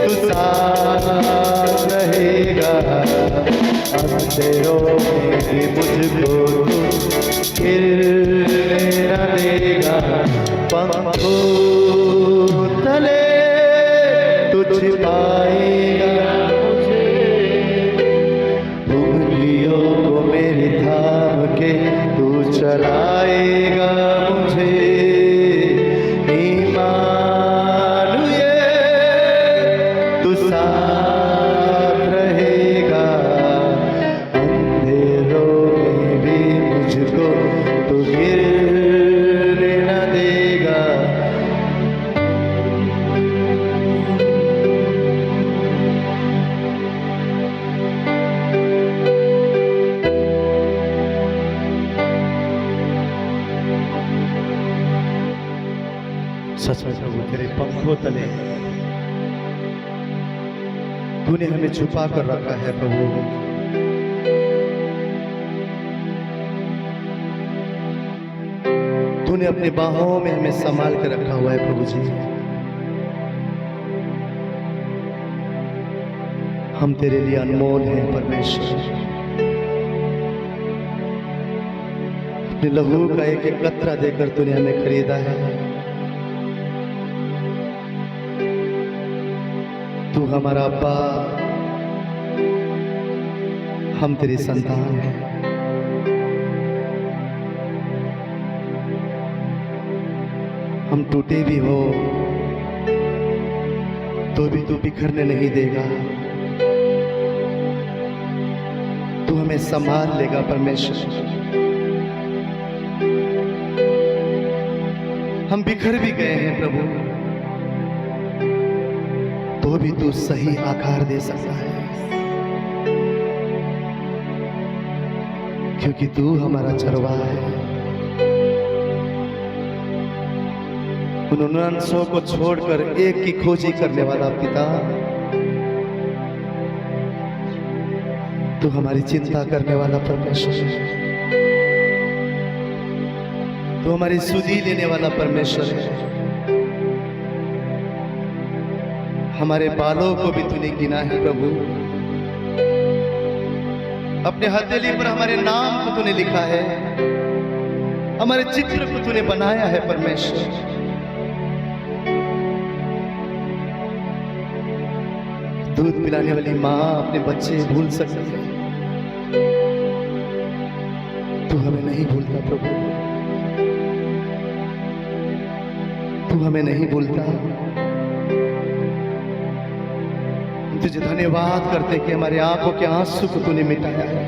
तू साथ रहेगा, अंधेरों में भी मुझको तू गिरने न देगा। पंखों तले तू छिपाएगा मुझे, उंगलियों को मेरी थाम के तू चलाएगा मुझे। इम्मानुएल तू साथ रहेगा, अंधेरों में भी मुझको तू गिरने न देगा। सच में प्रभु तेरे पंखों तले तूने हमें छुपा कर रखा है प्रभु। तूने अपनी बाहों में हमें संभाल कर रखा हुआ है प्रभु जी। हम तेरे लिए अनमोल हैं परमेश्वर। अपने लहू का एक एक कतरा देकर तूने हमें खरीदा है। तू हमारा अब्बा, हम तेरी संतान हैं। हम टूटे भी हो तो भी तू बिखरने नहीं देगा, तू हमें संभाल लेगा परमेश्वर। हम बिखर भी गए हैं प्रभु, तो भी तू सही आकार दे सकता है, क्योंकि तू हमारा चरवाहा है। उन 99 को छोड़कर एक की खोजी करने वाला पिता, तू हमारी चिंता करने वाला परमेश्वर है, तू हमारी सुधि लेने वाला परमेश्वर है। हमारे बालों को भी तूने गिना है प्रभु, अपने हथेली पर हमारे नाम को तूने लिखा है, हमारे चित्र को तूने बनाया है परमेश्वर। दूध पिलाने वाली माँ अपने बच्चे भूल सकती है, तू हमें नहीं भूलता प्रभु, तू हमें नहीं भूलता। तुझे धन्यवाद करते कि हमारे आंखों के आंसू को तूने मिटाया है।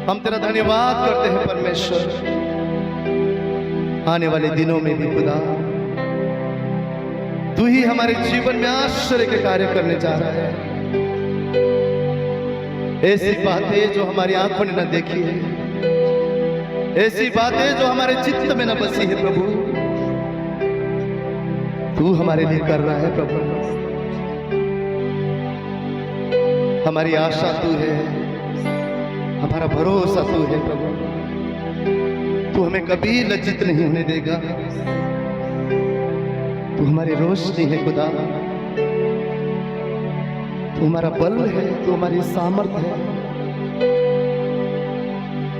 हम तेरा धन्यवाद करते हैं परमेश्वर। आने वाले दिनों में भी खुदा तू ही हमारे जीवन में आश्चर्य के कार्य करने जा रहा है। ऐसी बातें जो हमारी आंखों ने न देखी है, ऐसी बातें जो हमारे चित्त में न बसी है प्रभु, तू हमारे लिए कर रहा है प्रभु। हमारी आशा तू है, हमारा भरोसा तू है प्रभु। तू हमें कभी लज्जित नहीं होने देगा। तू हमारी रोशनी है खुदा, तू हमारा बल है, तू हमारी सामर्थ है,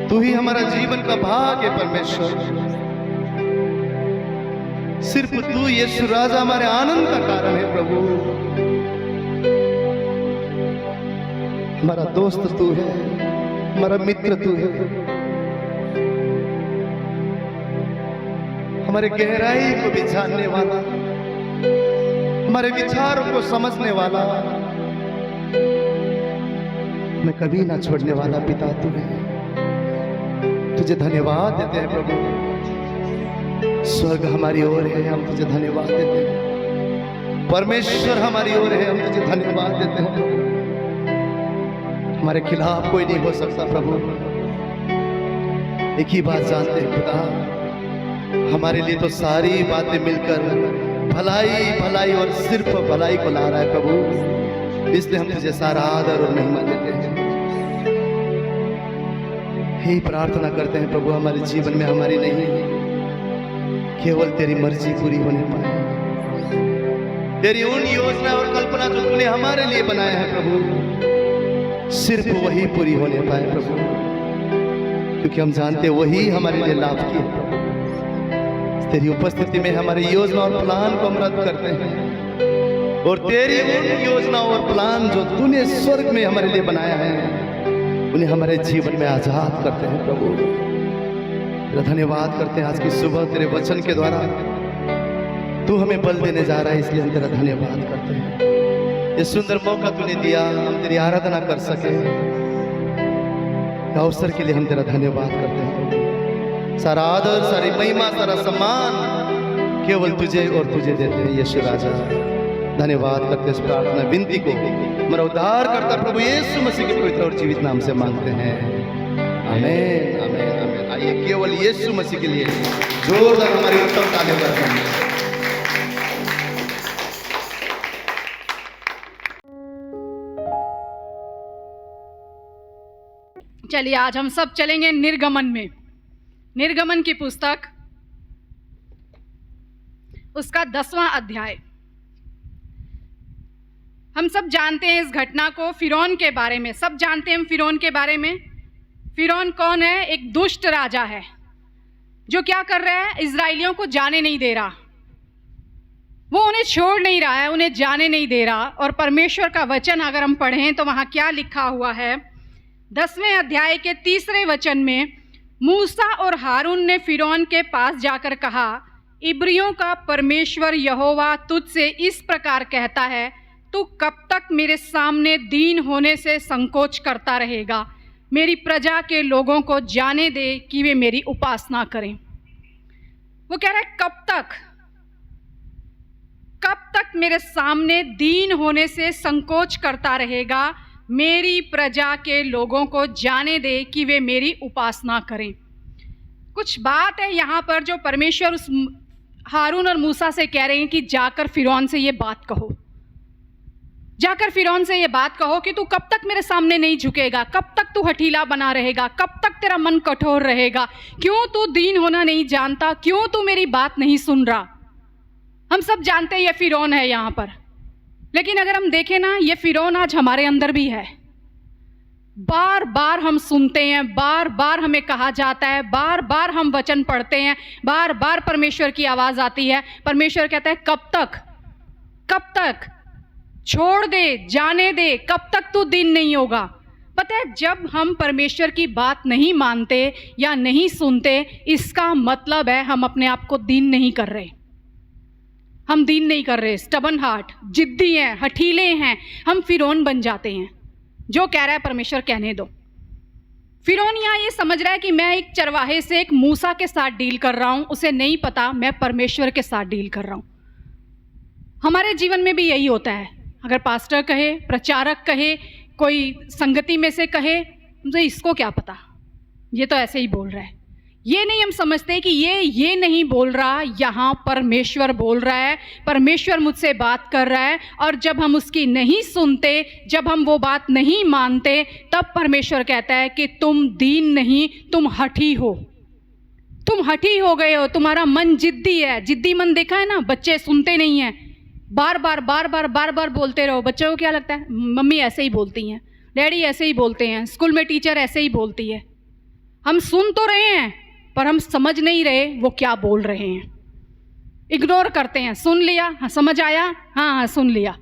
तू ही हमारा जीवन का भाग है परमेश्वर। सिर्फ तू यीशु राजा हमारे आनंद का कारण है प्रभु। हमारा दोस्त तू है, हमारा मित्र तू है, हमारे गहराई को भी जानने वाला, हमारे विचारों को समझने वाला, मैं कभी ना छोड़ने वाला पिता तू है। तुझे धन्यवाद देते हैं प्रभु। स्वर्ग हमारी ओर है, हम तुझे धन्यवाद देते हैं। परमेश्वर हमारी ओर है, हम तुझे धन्यवाद देते हैं। हमारे खिलाफ कोई नहीं हो सकता प्रभु। एक ही बात जानते हैं खुदा, हमारे लिए तो सारी बातें मिलकर भलाई भलाई और सिर्फ भलाई को ला रहा है प्रभु। इसलिए हम तुझे सारा आदर और महिमा देते हैं। ही प्रार्थना करते हैं प्रभु, हमारे जीवन में हमारी नहीं, केवल तेरी मर्जी पूरी होने पाए। तेरी उन योजना और कल्पना जो तूने हमारे लिए बनाया है प्रभु, सिर्फ वही पूरी होने पाए प्रभु, क्योंकि हम जानते वही हमारे लिए लाभ की है प्रभु। तेरी उपस्थिति में हमारी योजना और प्लान को हम रद्द करते हैं, और तेरी उन योजना और प्लान जो तूने स्वर्ग में हमारे लिए बनाया है, उन्हें हमारे जीवन में आजाद करते हैं प्रभु। तेरा धन्यवाद करते हैं आज की सुबह तेरे वचन के द्वारा तू हमें बल देने जा रहा है, इसलिए हम तेरा धन्यवाद करते हैं। ये सुंदर मौका तूने दिया हम तेरी आराधना कर सके, अवसर के लिए हम तेरा धन्यवाद करते हैं। सारा आदर, सारी महिमा, सारा सम्मान केवल तुझे और तुझे देते हैं यीशु राजा। धन्यवाद करते इस प्रार्थना विनती को हमारा उद्धार करता प्रभु यीशु मसीह के पवित्र और जीवित नाम से मांगते हैं, आमीन आमीन आमीन। आइए केवल यीशु मसीह के लिए जोरदार हमारी उत्तम तालियां करते हैं। चलिए आज हम सब चलेंगे निर्गमन में। निर्गमन की पुस्तक उसका 10वां अध्याय। हम सब जानते हैं इस घटना को, फिरौन के बारे में सब जानते हैं। फिरौन के बारे में, फिरौन कौन है? एक दुष्ट राजा है जो क्या कर रहा है, इजराइलियों को जाने नहीं दे रहा। वो उन्हें छोड़ नहीं रहा है, उन्हें जाने नहीं दे रहा। और परमेश्वर का वचन अगर हम पढ़ें तो वहाँ क्या लिखा हुआ है, 10वें अध्याय के 3 वचन में, मूसा और हारून ने फिरौन के पास जाकर कहा, इब्रियों का परमेश्वर यहोवा तुझसे इस प्रकार कहता है, तू कब तक मेरे सामने दीन होने से संकोच करता रहेगा? मेरी प्रजा के लोगों को जाने दे कि वे मेरी उपासना करें। वो कह रहा है कब तक मेरे सामने दीन होने से संकोच करता रहेगा? मेरी प्रजा के लोगों को जाने दे कि वे मेरी उपासना करें। कुछ बात है यहाँ पर जो परमेश्वर उस हारून और मूसा से कह रहे हैं कि जाकर फिरौन से ये बात कहो, जाकर फिरौन से ये बात कहो कि तू कब तक मेरे सामने नहीं झुकेगा? कब तक तू हठीला बना रहेगा? कब तक तेरा मन कठोर रहेगा? क्यों तू दीन होना नहीं जानता? क्यों तू मेरी बात नहीं सुन रहा? हम सब जानते हैं ये फिरौन है यहाँ पर, लेकिन अगर हम देखें ना, ये फिरौन आज हमारे अंदर भी है। बार बार हम सुनते हैं, बार बार हमें कहा जाता है, बार बार हम वचन पढ़ते हैं, बार बार परमेश्वर की आवाज आती है। परमेश्वर कहता है कब तक? छोड़ दे, जाने दे, कब तक तू दीन नहीं होगा? पता है, जब हम परमेश्वर की बात नहीं मानते या नहीं सुनते, इसका मतलब है हम अपने आप को दीन नहीं कर रहे। हम दीन नहीं कर रहे, स्टबन हार्ट, जिद्दी हैं, हठीले हैं, हम फिरौन बन जाते हैं। जो कह रहा है परमेश्वर कहने दो। फिरौन यहाँ ये समझ रहा है कि मैं एक चरवाहे से एक मूसा के साथ डील कर रहा हूँ, उसे नहीं पता मैं परमेश्वर के साथ डील कर रहा हूँ। हमारे जीवन में भी यही होता है। अगर पास्टर कहे, प्रचारक कहे, कोई संगति में से कहे, मुझे इसको क्या पता, ये तो ऐसे ही बोल रहा है। ये नहीं हम समझते कि ये नहीं बोल रहा, यहाँ परमेश्वर बोल रहा है, परमेश्वर मुझसे बात कर रहा है। और जब हम उसकी नहीं सुनते, जब हम वो बात नहीं मानते, तब परमेश्वर कहता है कि तुम दीन नहीं, तुम हठी हो, तुम हठी हो गए हो, तुम्हारा मन जिद्दी है। जिद्दी मन देखा है ना, बच्चे सुनते नहीं हैं, बार बार बोलते रहो। बच्चों को क्या लगता है, मम्मी ऐसे ही बोलती हैं, डैडी ऐसे ही बोलते हैं, स्कूल में टीचर ऐसे ही बोलती है। हम सुन तो रहे हैं पर हम समझ नहीं रहे वो क्या बोल रहे हैं, इग्नोर करते हैं। सुन लिया, हाँ समझ आया, हाँ सुन लिया।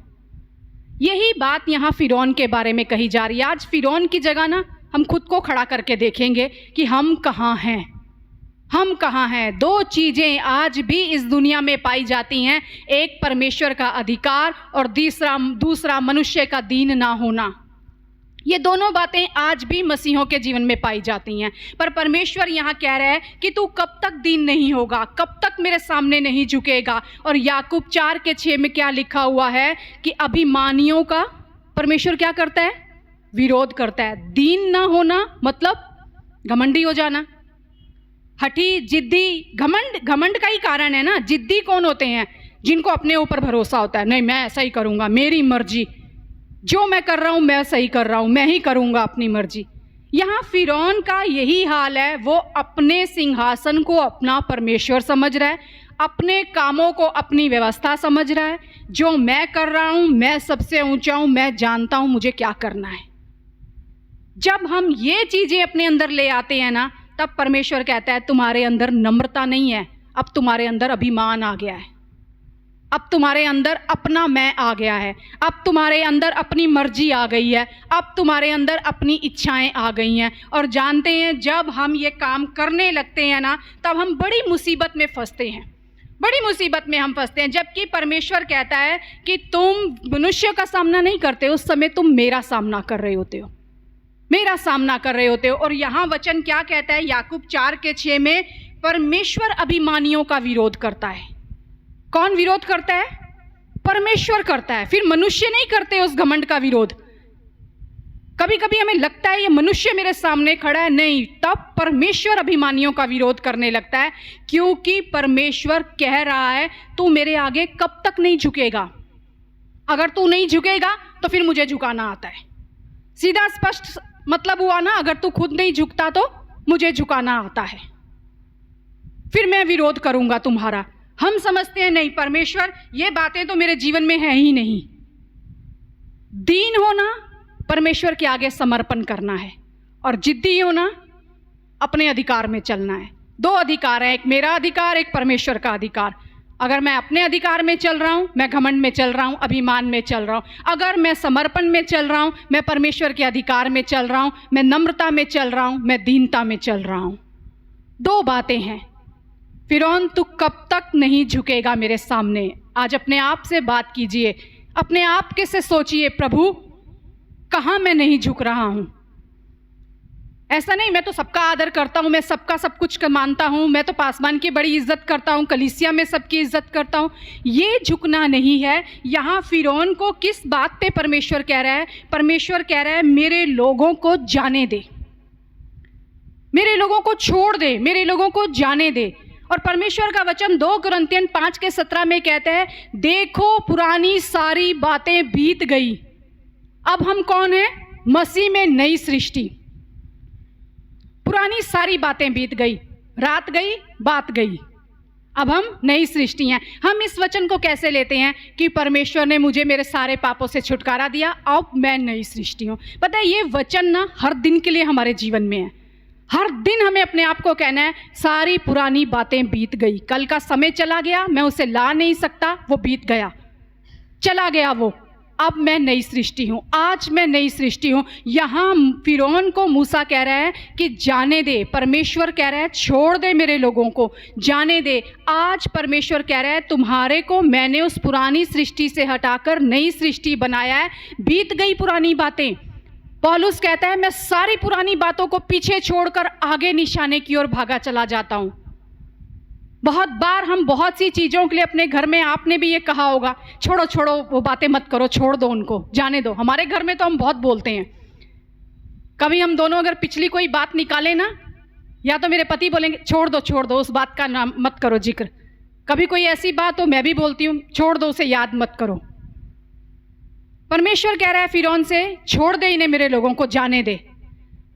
यही बात यहाँ फिरौन के बारे में कही जा रही है। आज फिरौन की जगह ना हम खुद को खड़ा करके देखेंगे कि हम कहाँ हैं, हम कहाँ हैं। दो चीज़ें आज भी इस दुनिया में पाई जाती हैं, एक परमेश्वर का अधिकार और दूसरा मनुष्य का दीन ना होना। ये दोनों बातें आज भी मसीहों के जीवन में पाई जाती हैं। पर परमेश्वर यहाँ कह रहा है कि तू कब तक दीन नहीं होगा, कब तक मेरे सामने नहीं झुकेगा। और याकूब 4:6 में क्या लिखा हुआ है कि अभिमानियों का परमेश्वर क्या करता है, विरोध करता है। दीन ना होना मतलब घमंडी हो जाना, हठी, जिद्दी। घमंड का ही कारण है ना। जिद्दी कौन होते हैं? जिनको अपने ऊपर भरोसा होता है, नहीं मैं ऐसा ही करूँगा, मेरी मर्जी, जो मैं कर रहा हूँ मैं सही कर रहा हूँ, मैं ही करूँगा अपनी मर्जी। यहाँ फिरौन का यही हाल है। वो अपने सिंहासन को अपना परमेश्वर समझ रहा है, अपने कामों को अपनी व्यवस्था समझ रहा है। जो मैं कर रहा हूँ, मैं सबसे ऊंचा हूँ, मैं जानता हूँ मुझे क्या करना है। जब हम ये चीज़ें अपने अंदर ले आते हैं ना, तब परमेश्वर कहता है तुम्हारे अंदर नम्रता नहीं है, अब तुम्हारे अंदर अभिमान आ गया है, अब तुम्हारे अंदर अपना मैं आ गया है, अब तुम्हारे अंदर अपनी मर्जी आ गई है, अब तुम्हारे अंदर अपनी इच्छाएं आ गई हैं। और जानते हैं जब हम ये काम करने लगते हैं ना, तब हम बड़ी मुसीबत में फंसते हैं, बड़ी मुसीबत में हम फंसते हैं। जबकि परमेश्वर कहता है कि तुम मनुष्य का सामना नहीं करते, उस समय तुम मेरा सामना कर रहे होते हो, मेरा सामना कर रहे होते हो। और यहाँ वचन क्या कहता है, याकूब 4:6 में, परमेश्वर अभिमानियों का विरोध करता है। कौन विरोध करता है? परमेश्वर करता है। फिर मनुष्य नहीं करते उस घमंड का विरोध। कभी कभी हमें लगता है ये मनुष्य मेरे सामने खड़ा है, नहीं, तब परमेश्वर अभिमानियों का विरोध करने लगता है, क्योंकि परमेश्वर कह रहा है तू मेरे आगे कब तक नहीं झुकेगा। अगर तू नहीं झुकेगा तो फिर मुझे झुकाना आता है। सीधा स्पष्ट मतलब हुआ ना, अगर तू खुद नहीं झुकता तो मुझे झुकाना आता है, फिर मैं विरोध करूंगा तुम्हारा। हम समझते हैं नहीं, परमेश्वर ये बातें तो मेरे जीवन में है ही नहीं। दीन होना परमेश्वर के आगे समर्पण करना है, और जिद्दी होना अपने अधिकार में चलना है। दो अधिकार है, एक मेरा अधिकार, एक परमेश्वर का अधिकार। अगर मैं अपने अधिकार में चल रहा हूं, मैं घमंड में चल रहा हूं, अभिमान में चल रहा हूं। अगर मैं समर्पण में चल रहा हूं, मैं परमेश्वर के अधिकार में चल रहा हूं, मैं नम्रता में चल रहा हूं, मैं दीनता में चल रहा हूं। दो बातें हैं। फिरौन तू कब तक नहीं झुकेगा मेरे सामने? आज अपने आप से बात कीजिए, अपने आप के से सोचिए, प्रभु कहाँ मैं नहीं झुक रहा हूँ? ऐसा नहीं मैं तो सबका आदर करता हूँ, मैं सबका सब कुछ मानता हूँ, मैं तो पासवान की बड़ी इज्जत करता हूँ, कलीसिया में सबकी इज्जत करता हूँ। ये झुकना नहीं है। यहाँ फिरौन को किस बात पे परमेश्वर कह रहा है? परमेश्वर कह रहा है मेरे लोगों को जाने दे, मेरे लोगों को छोड़ दे, मेरे लोगों को जाने दे। और परमेश्वर का वचन 2 कुरिन्थियन 5:17 में कहते हैं, देखो पुरानी सारी बातें बीत गई, अब हम कौन है? मसीह में नई सृष्टि। पुरानी सारी बातें बीत गई, रात गई, बात गई, अब हम नई सृष्टि हैं। हम इस वचन को कैसे लेते हैं कि परमेश्वर ने मुझे मेरे सारे पापों से छुटकारा दिया, अब मैं नई सृष्टि हूं। पता है ये वचन ना हर दिन के लिए हमारे जीवन में है। हर दिन हमें अपने आप को कहना है सारी पुरानी बातें बीत गई, कल का समय चला गया, मैं उसे ला नहीं सकता, वो बीत गया, चला गया वो, अब मैं नई सृष्टि हूँ, आज मैं नई सृष्टि हूँ। यहाँ फिरौन को मूसा कह रहा है कि जाने दे, परमेश्वर कह रहा है छोड़ दे मेरे लोगों को, जाने दे। आज परमेश्वर कह रहा है तुम्हारे को मैंने उस पुरानी सृष्टि से हटाकर नई सृष्टि बनाया है, बीत गई पुरानी बातें। पौलुस कहता है मैं सारी पुरानी बातों को पीछे छोड़कर आगे निशाने की ओर भागा चला जाता हूँ। बहुत बार हम बहुत सी चीज़ों के लिए अपने घर में, आपने भी ये कहा होगा, छोड़ो छोड़ो वो बातें मत करो, छोड़ दो उनको, जाने दो। हमारे घर में तो हम बहुत बोलते हैं। कभी हम दोनों अगर पिछली कोई बात निकालें ना, या तो मेरे पति बोलेंगे छोड़ दो उस बात का नाम मत करो जिक्र। कभी कोई ऐसी बात हो मैं भी बोलती हूँ छोड़ दो उसे, याद मत करो। परमेश्वर कह रहा है फिरौन से छोड़ दे इन्हें, मेरे लोगों को जाने दे।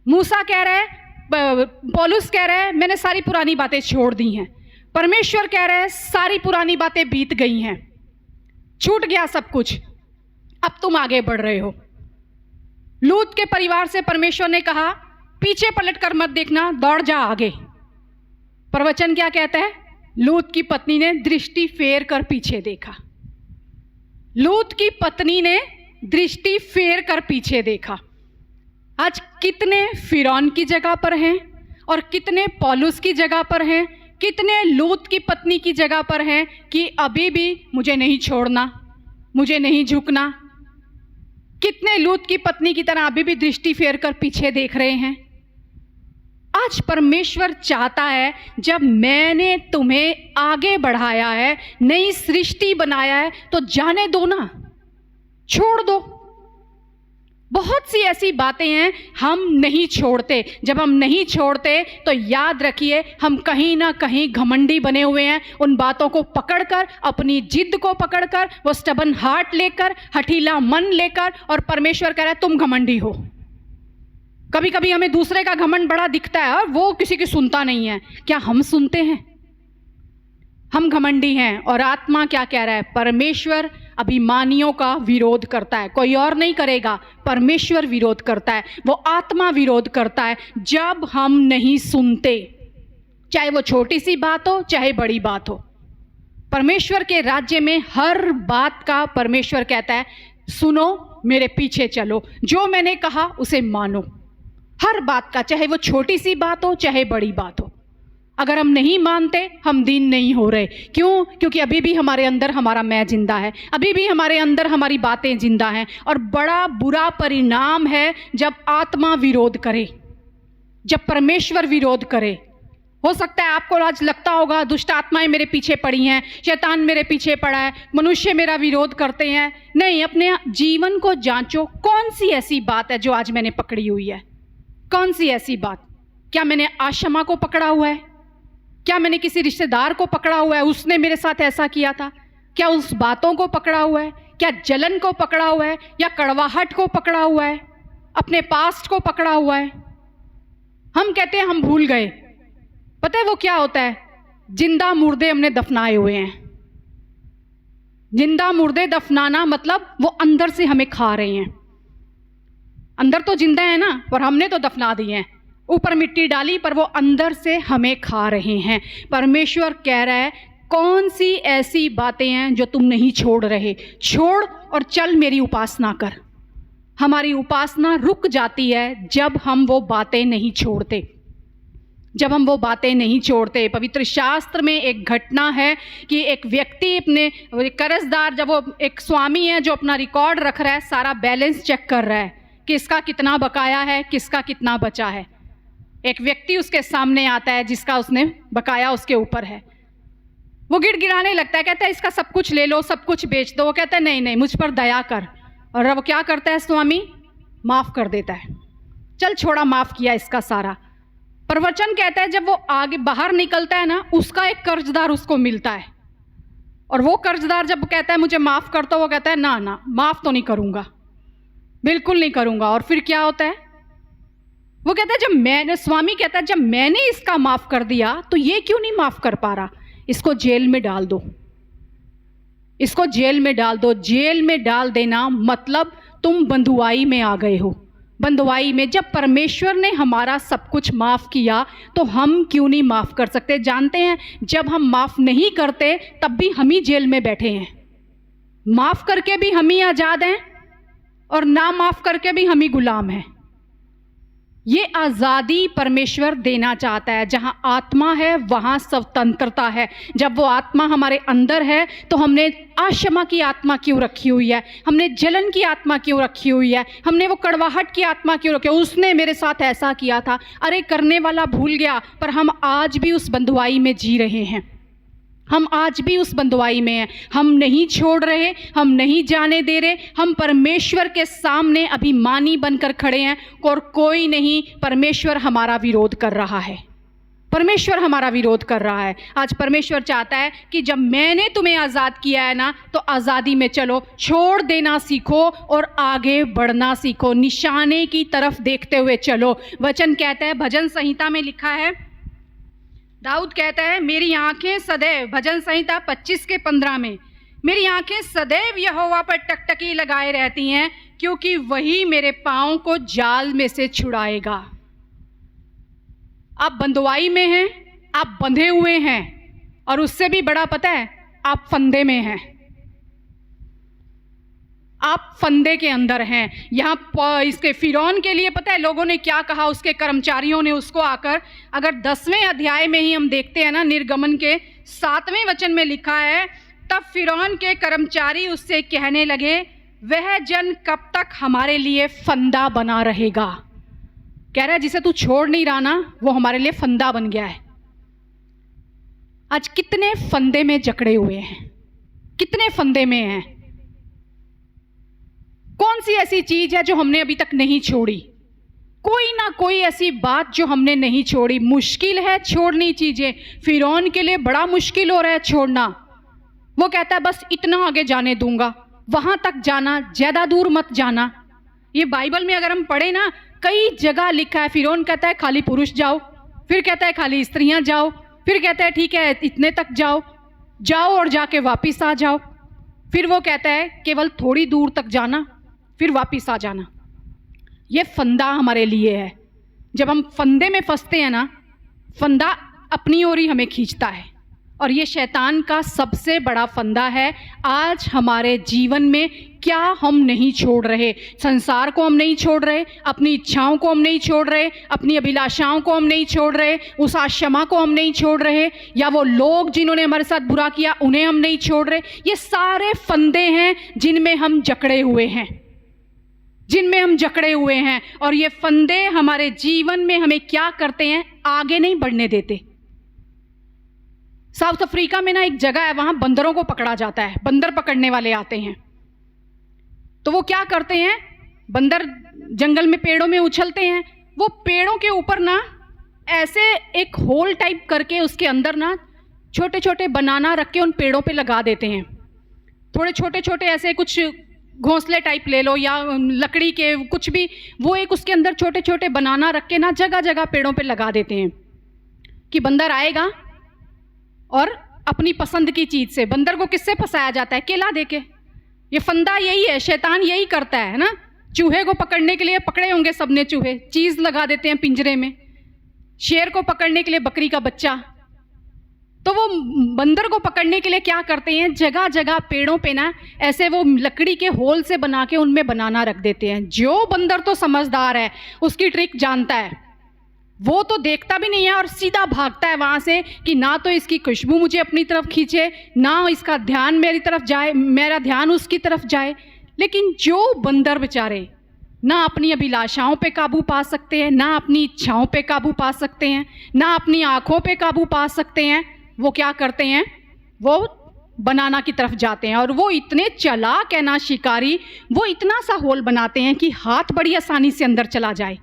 मूसा कह रहा है, पौलुस कह रहा है मैंने सारी पुरानी बातें छोड़ दी हैं। परमेश्वर कह रहा है सारी पुरानी बातें बीत गई हैं, छूट गया सब कुछ, अब तुम आगे बढ़ रहे हो। लूत के परिवार से परमेश्वर ने कहा पीछे पलट कर मत देखना, दौड़ जा आगे। प्रवचन क्या कहता है? लूत की पत्नी ने दृष्टि फेर कर पीछे देखा। लूत की पत्नी ने दृष्टि फेर कर पीछे देखा। आज कितने फिरौन की जगह पर हैं और कितने पौलुस की जगह पर हैं, कितने लूत की पत्नी की जगह पर हैं कि अभी भी मुझे नहीं छोड़ना, मुझे नहीं झुकना। कितने लूत की पत्नी की तरह अभी भी दृष्टि फेर कर पीछे देख रहे हैं। आज परमेश्वर चाहता है जब मैंने तुम्हें आगे बढ़ाया है, नई सृष्टि बनाया है, तो जाने दो ना, छोड़ दो। बहुत सी ऐसी बातें हैं हम नहीं छोड़ते। जब हम नहीं छोड़ते तो याद रखिए हम कहीं ना कहीं घमंडी बने हुए हैं। उन बातों को पकड़कर, अपनी जिद को पकड़कर, वो स्टबन हार्ट लेकर, हठीला मन लेकर, और परमेश्वर कह रहा है तुम घमंडी हो। कभी कभी हमें दूसरे का घमंड बड़ा दिखता है और वो किसी की सुनता नहीं है। क्या हम सुनते हैं? हम घमंडी हैं। और आत्मा क्या कह रहा है? परमेश्वर अभिमानियों का विरोध करता है, कोई और नहीं करेगा, परमेश्वर विरोध करता है, वो आत्मा विरोध करता है जब हम नहीं सुनते, चाहे वो छोटी सी बात हो चाहे बड़ी बात हो। परमेश्वर के राज्य में हर बात का परमेश्वर कहता है सुनो, मेरे पीछे चलो, जो मैंने कहा उसे मानो। हर बात का, चाहे वो छोटी सी बात हो चाहे बड़ी बात हो। अगर हम नहीं मानते हम दीन नहीं हो रहे। क्यों? क्योंकि अभी भी हमारे अंदर हमारा मैं जिंदा है, अभी भी हमारे अंदर हमारी बातें जिंदा हैं। और बड़ा बुरा परिणाम है जब आत्मा विरोध करे, जब परमेश्वर विरोध करे। हो सकता है आपको आज लगता होगा दुष्ट आत्माएं मेरे पीछे पड़ी हैं, शैतान मेरे पीछे पड़ा है, मनुष्य मेरा विरोध करते हैं। नहीं, अपने जीवन को जांचो, कौन सी ऐसी बात है जो आज मैंने पकड़ी हुई है? कौन सी ऐसी बात? क्या मैंने आशमा को पकड़ा हुआ है? क्या मैंने किसी रिश्तेदार को पकड़ा हुआ है, उसने मेरे साथ ऐसा किया था? क्या उस बातों को पकड़ा हुआ है? क्या जलन को पकड़ा हुआ है? या कड़वाहट को पकड़ा हुआ है? अपने पास्ट को पकड़ा हुआ है? हम कहते हैं हम भूल गए। पता है वो क्या होता है? जिंदा मुर्दे हमने दफनाए हुए हैं। जिंदा मुर्दे दफनाना मतलब वो अंदर से हमें खा रहे हैं। अंदर तो जिंदा है ना, पर हमने तो दफना दिए हैं। ऊपर मिट्टी डाली पर वो अंदर से हमें खा रहे हैं। परमेश्वर कह रहा है कौन सी ऐसी बातें हैं जो तुम नहीं छोड़ रहे? छोड़ और चल मेरी उपासना कर। हमारी उपासना रुक जाती है जब हम वो बातें नहीं छोड़ते। जब हम वो बातें नहीं छोड़ते। पवित्र शास्त्र में एक घटना है कि एक व्यक्ति अपने कर्जदार, जब वो एक स्वामी है जो अपना रिकॉर्ड रख रहा है, सारा बैलेंस चेक कर रहा है, किसका कितना बकाया है, किसका कितना बचा है। एक व्यक्ति उसके सामने आता है जिसका उसने बकाया उसके ऊपर है। वो गिड़गिड़ाने लगता है, कहता है इसका सब कुछ ले लो, सब कुछ बेच दो। वो कहता है नहीं नहीं, मुझ पर दया कर। और अब क्या करता है स्वामी? माफ़ कर देता है। चल छोड़ा, माफ़ किया इसका सारा। पर वचन कहता है जब वो आगे बाहर निकलता है ना, उसका एक कर्जदार उसको मिलता है। और वो कर्जदार जब कहता है मुझे माफ़ कर, तो वो कहता है ना ना, माफ़ तो नहीं करूँगा, बिल्कुल नहीं करूँगा। और फिर क्या होता है? वो कहता है स्वामी कहता है जब मैंने इसका माफ़ कर दिया तो ये क्यों नहीं माफ़ कर पा रहा? इसको जेल में डाल दो, इसको जेल में डाल दो। जेल में डाल देना मतलब तुम बंधुआई में आ गए हो। बंधुआई में जब परमेश्वर ने हमारा सब कुछ माफ़ किया तो हम क्यों नहीं माफ़ कर सकते? जानते हैं जब हम माफ़ नहीं करते तब भी हम ही जेल में बैठे हैं। माफ़ करके भी हम ही आज़ाद हैं और ना माफ़ करके भी हम ही गुलाम हैं। ये आज़ादी परमेश्वर देना चाहता है। जहाँ आत्मा है वहाँ स्वतंत्रता है। जब वो आत्मा हमारे अंदर है तो हमने अक्षमा की आत्मा क्यों रखी हुई है? हमने जलन की आत्मा क्यों रखी हुई है? हमने वो कड़वाहट की आत्मा क्यों रखी? उसने मेरे साथ ऐसा किया था, अरे करने वाला भूल गया। पर हम आज भी उस बंधुआई में जी रहे हैं, हम आज भी उस बंधुआई में हैं। हम नहीं छोड़ रहे, हम नहीं जाने दे रहे। हम परमेश्वर के सामने अभिमानी बनकर खड़े हैं और कोई नहीं, परमेश्वर हमारा विरोध कर रहा है। परमेश्वर हमारा विरोध कर रहा है। आज परमेश्वर चाहता है कि जब मैंने तुम्हें आज़ाद किया है ना, तो आज़ादी में चलो, छोड़ देना सीखो और आगे बढ़ना सीखो, निशाने की तरफ देखते हुए चलो। वचन कहता है, भजन संहिता में लिखा है, दाऊद कहता है मेरी आंखें सदैव, भजन संहिता 25:15 में, मेरी आंखें सदैव यहोवा पर टकटकी लगाए रहती हैं, क्योंकि वही मेरे पाँव को जाल में से छुड़ाएगा। आप बंधुआई में हैं, आप बंधे हुए हैं, और उससे भी बड़ा पता है, आप फंदे में हैं। आप फंदे के अंदर हैं। यहाँ इसके फिरौन के लिए पता है लोगों ने क्या कहा? उसके कर्मचारियों ने उसको आकर, अगर 10वें अध्याय में ही हम देखते हैं ना, निर्गमन के 7वें वचन में लिखा है, तब फिरौन के कर्मचारी उससे कहने लगे, वह जन कब तक हमारे लिए फंदा बना रहेगा? कह रहा है जिसे तू छोड़ नहीं रहा ना, वो हमारे लिए फंदा बन गया है। आज कितने फंदे में जकड़े हुए हैं, कितने फंदे में हैं। कौन सी ऐसी चीज है जो हमने अभी तक नहीं छोड़ी? कोई ना कोई ऐसी बात जो हमने नहीं छोड़ी। मुश्किल है छोड़नी चीजें। फिरौन के लिए बड़ा मुश्किल हो रहा है छोड़ना। वो कहता है बस इतना आगे जाने दूंगा, वहां तक जाना, ज्यादा दूर मत जाना। ये बाइबल में अगर हम पढ़े ना, कई जगह लिखा है, फिरौन कहता है खाली पुरुष जाओ, फिर कहता है खाली स्त्रियां जाओ, फिर कहता है ठीक है इतने तक जाओ, जाओ और जाके वापिस आ जाओ। फिर वो कहता है केवल थोड़ी दूर तक जाना, फिर वापिस आ जाना। ये फंदा हमारे लिए है। जब हम फंदे में फंसते हैं ना, फंदा अपनी ओर ही हमें खींचता है, और ये शैतान का सबसे बड़ा फंदा है। आज हमारे जीवन में क्या हम नहीं छोड़ रहे? संसार को हम नहीं छोड़ रहे, अपनी इच्छाओं को हम नहीं छोड़ रहे, अपनी अभिलाषाओं को हम नहीं छोड़ रहे, उस आशमा को हम नहीं छोड़ रहे, या वो लोग जिन्होंने हमारे साथ बुरा किया उन्हें हम नहीं छोड़ रहे। ये सारे फंदे हैं जिनमें हम जकड़े हुए हैं, जिनमें हम जकड़े हुए हैं। और ये फंदे हमारे जीवन में हमें क्या करते हैं? आगे नहीं बढ़ने देते। साउथ अफ्रीका में ना एक जगह है, वहां बंदरों को पकड़ा जाता है, बंदर पकड़ने वाले आते हैं। तो वो क्या करते हैं? बंदर जंगल में पेड़ों में उछलते हैं, वो पेड़ों के ऊपर ना ऐसे एक होल टाइप करके उसके अंदर ना छोटे छोटे बनाना रख के उन पेड़ों पे लगा देते हैं। थोड़े छोटे छोटे ऐसे कुछ घोंसले टाइप ले लो या लकड़ी के कुछ भी, वो एक उसके अंदर छोटे छोटे बनाना रख के ना जगह जगह पेड़ों पे लगा देते हैं कि बंदर आएगा और अपनी पसंद की चीज से। बंदर को किससे फंसाया जाता है? केला देके। ये फंदा यही है, शैतान यही करता है ना। चूहे को पकड़ने के लिए पकड़े होंगे सबने चूहे, चीज लगा देते हैं पिंजरे में। शेर को पकड़ने के लिए बकरी का बच्चा। तो वो बंदर को पकड़ने के लिए क्या करते हैं? जगह जगह पेड़ों पे ना ऐसे वो लकड़ी के होल से बना के उनमें बनाना रख देते हैं। जो बंदर तो समझदार है, उसकी ट्रिक जानता है। वो तो देखता भी नहीं है और सीधा भागता है वहाँ से कि ना तो इसकी खुशबू मुझे अपनी तरफ खींचे, ना इसका ध्यान मेरी तरफ जाए, मेरा ध्यान उसकी तरफ जाए। लेकिन जो बंदर बेचारे ना अपनी अभिलाषाओं पे काबू पा सकते हैं, ना अपनी इच्छाओं पे काबू पा सकते हैं, ना अपनी आँखों पे काबू पा सकते हैं, वो क्या करते हैं, वो बनाना की तरफ जाते हैं। और वो इतने चालाक है ना शिकारी, वो इतना सा होल बनाते हैं कि हाथ बड़ी आसानी से अंदर चला जाए,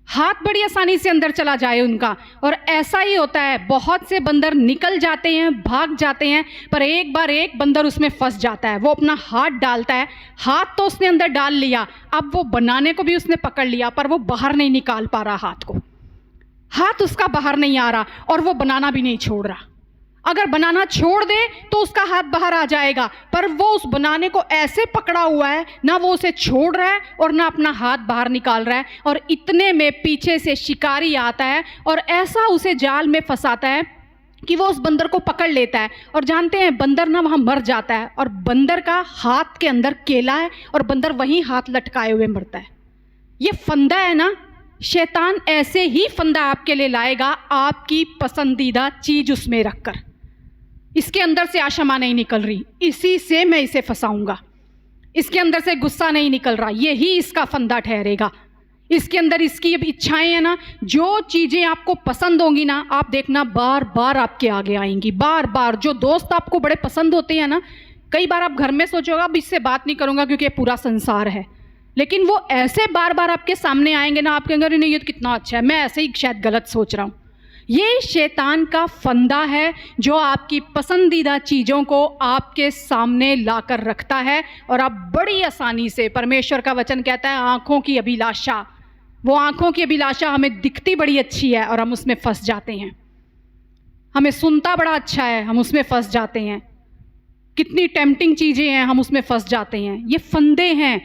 हाथ बड़ी आसानी से अंदर चला जाए उनका। और ऐसा ही होता है, बहुत से बंदर निकल जाते हैं, भाग जाते हैं, पर एक बार एक बंदर उसमें फंस जाता है। वो अपना हाथ डालता है, हाथ तो उसने अंदर डाल लिया, अब वो बनाने को भी उसने पकड़ लिया, पर वो बाहर नहीं निकाल पा रहा हाथ को, हाथ उसका बाहर नहीं आ रहा और वो बनाना भी नहीं छोड़ रहा। अगर बनाना छोड़ दे तो उसका हाथ बाहर आ जाएगा, पर वो उस बनाने को ऐसे पकड़ा हुआ है, ना वो उसे छोड़ रहा है और ना अपना हाथ बाहर निकाल रहा है। और इतने में पीछे से शिकारी आता है और ऐसा उसे जाल में फंसाता है कि वो उस बंदर को पकड़ लेता है। और जानते हैं बंदर ना वहाँ मर जाता है और बंदर का हाथ के अंदर केला है और बंदर वहीं हाथ लटकाए हुए मरता है। ये फंदा है ना, शैतान ऐसे ही फंदा आपके लिए लाएगा, आपकी पसंदीदा चीज उसमें रखकर। इसके अंदर से आशा नहीं निकल रही, इसी से मैं इसे फंसाऊंगा, इसके अंदर से गुस्सा नहीं निकल रहा, यही इसका फंदा ठहरेगा। इसके अंदर इसकी अब इच्छाएं हैं ना, जो चीज़ें आपको पसंद होंगी ना, आप देखना बार बार आपके आगे आएंगी, बार बार। जो दोस्त आपको बड़े पसंद होते हैं ना, कई बार आप घर में सोचोगे अब इससे बात नहीं करूंगा क्योंकि ये पूरा संसार है, लेकिन वो ऐसे बार बार आपके सामने आएंगे ना, आपके अंदर नहीं ये तो कितना अच्छा है, मैं ऐसे ही शायद गलत सोच रहा हूँ। ये शैतान का फंदा है जो आपकी पसंदीदा चीज़ों को आपके सामने लाकर रखता है और आप बड़ी आसानी से, परमेश्वर का वचन कहता है आँखों की अभिलाषा, वो आँखों की अभिलाषा हमें दिखती बड़ी अच्छी है और हम उसमें फंस जाते हैं। हमें सुनता बड़ा अच्छा है, हम उसमें फंस जाते हैं। कितनी टेम्पटिंग चीज़ें हैं, हम उसमें फंस जाते हैं। ये फंदे हैं।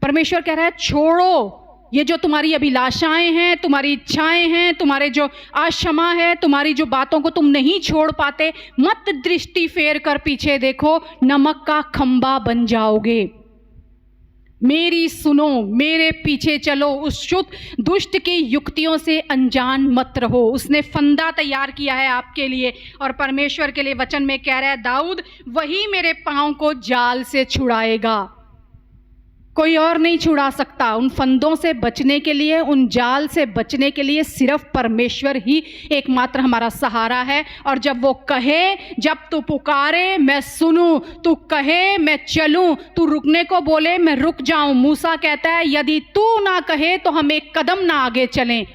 परमेश्वर कह रहा है छोड़ो ये जो तुम्हारी अभिलाषाएं हैं, तुम्हारी इच्छाएं हैं, तुम्हारे जो आशमा है, तुम्हारी जो बातों को तुम नहीं छोड़ पाते, मत दृष्टि फेर कर पीछे देखो, नमक का खंबा बन जाओगे। मेरी सुनो, मेरे पीछे चलो, उस शुद्ध दुष्ट की युक्तियों से अनजान मत रहो। उसने फंदा तैयार किया है आपके लिए और परमेश्वर के लिए वचन में कह रहा है दाऊद वही मेरे पांव को जाल से छुड़ाएगा, कोई और नहीं छुड़ा सकता। उन फंदों से बचने के लिए, उन जाल से बचने के लिए सिर्फ परमेश्वर ही एकमात्र हमारा सहारा है। और जब वो कहे, जब तू पुकारे मैं सुनूं, तू कहे मैं चलूं, तू रुकने को बोले मैं रुक जाऊं। मूसा कहता है यदि तू ना कहे तो हम एक कदम ना आगे चलें,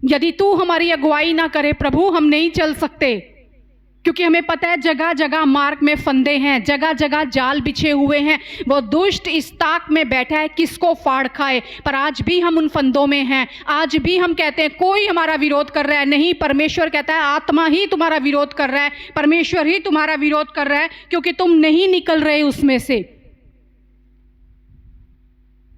यदि तू हमारी अगुवाई ना करे प्रभु हम नहीं चल सकते, क्योंकि हमें पता है जगह जगह मार्ग में फंदे हैं, जगह जगह जाल बिछे हुए हैं। वो दुष्ट इस ताक में बैठा है किसको फाड़ खाए, पर आज भी हम उन फंदों में हैं। आज भी हम कहते हैं कोई हमारा विरोध कर रहा है, नहीं, परमेश्वर कहता है आत्मा ही तुम्हारा विरोध कर रहा है, परमेश्वर ही तुम्हारा विरोध कर रहा है, क्योंकि तुम नहीं निकल रहे उसमें से।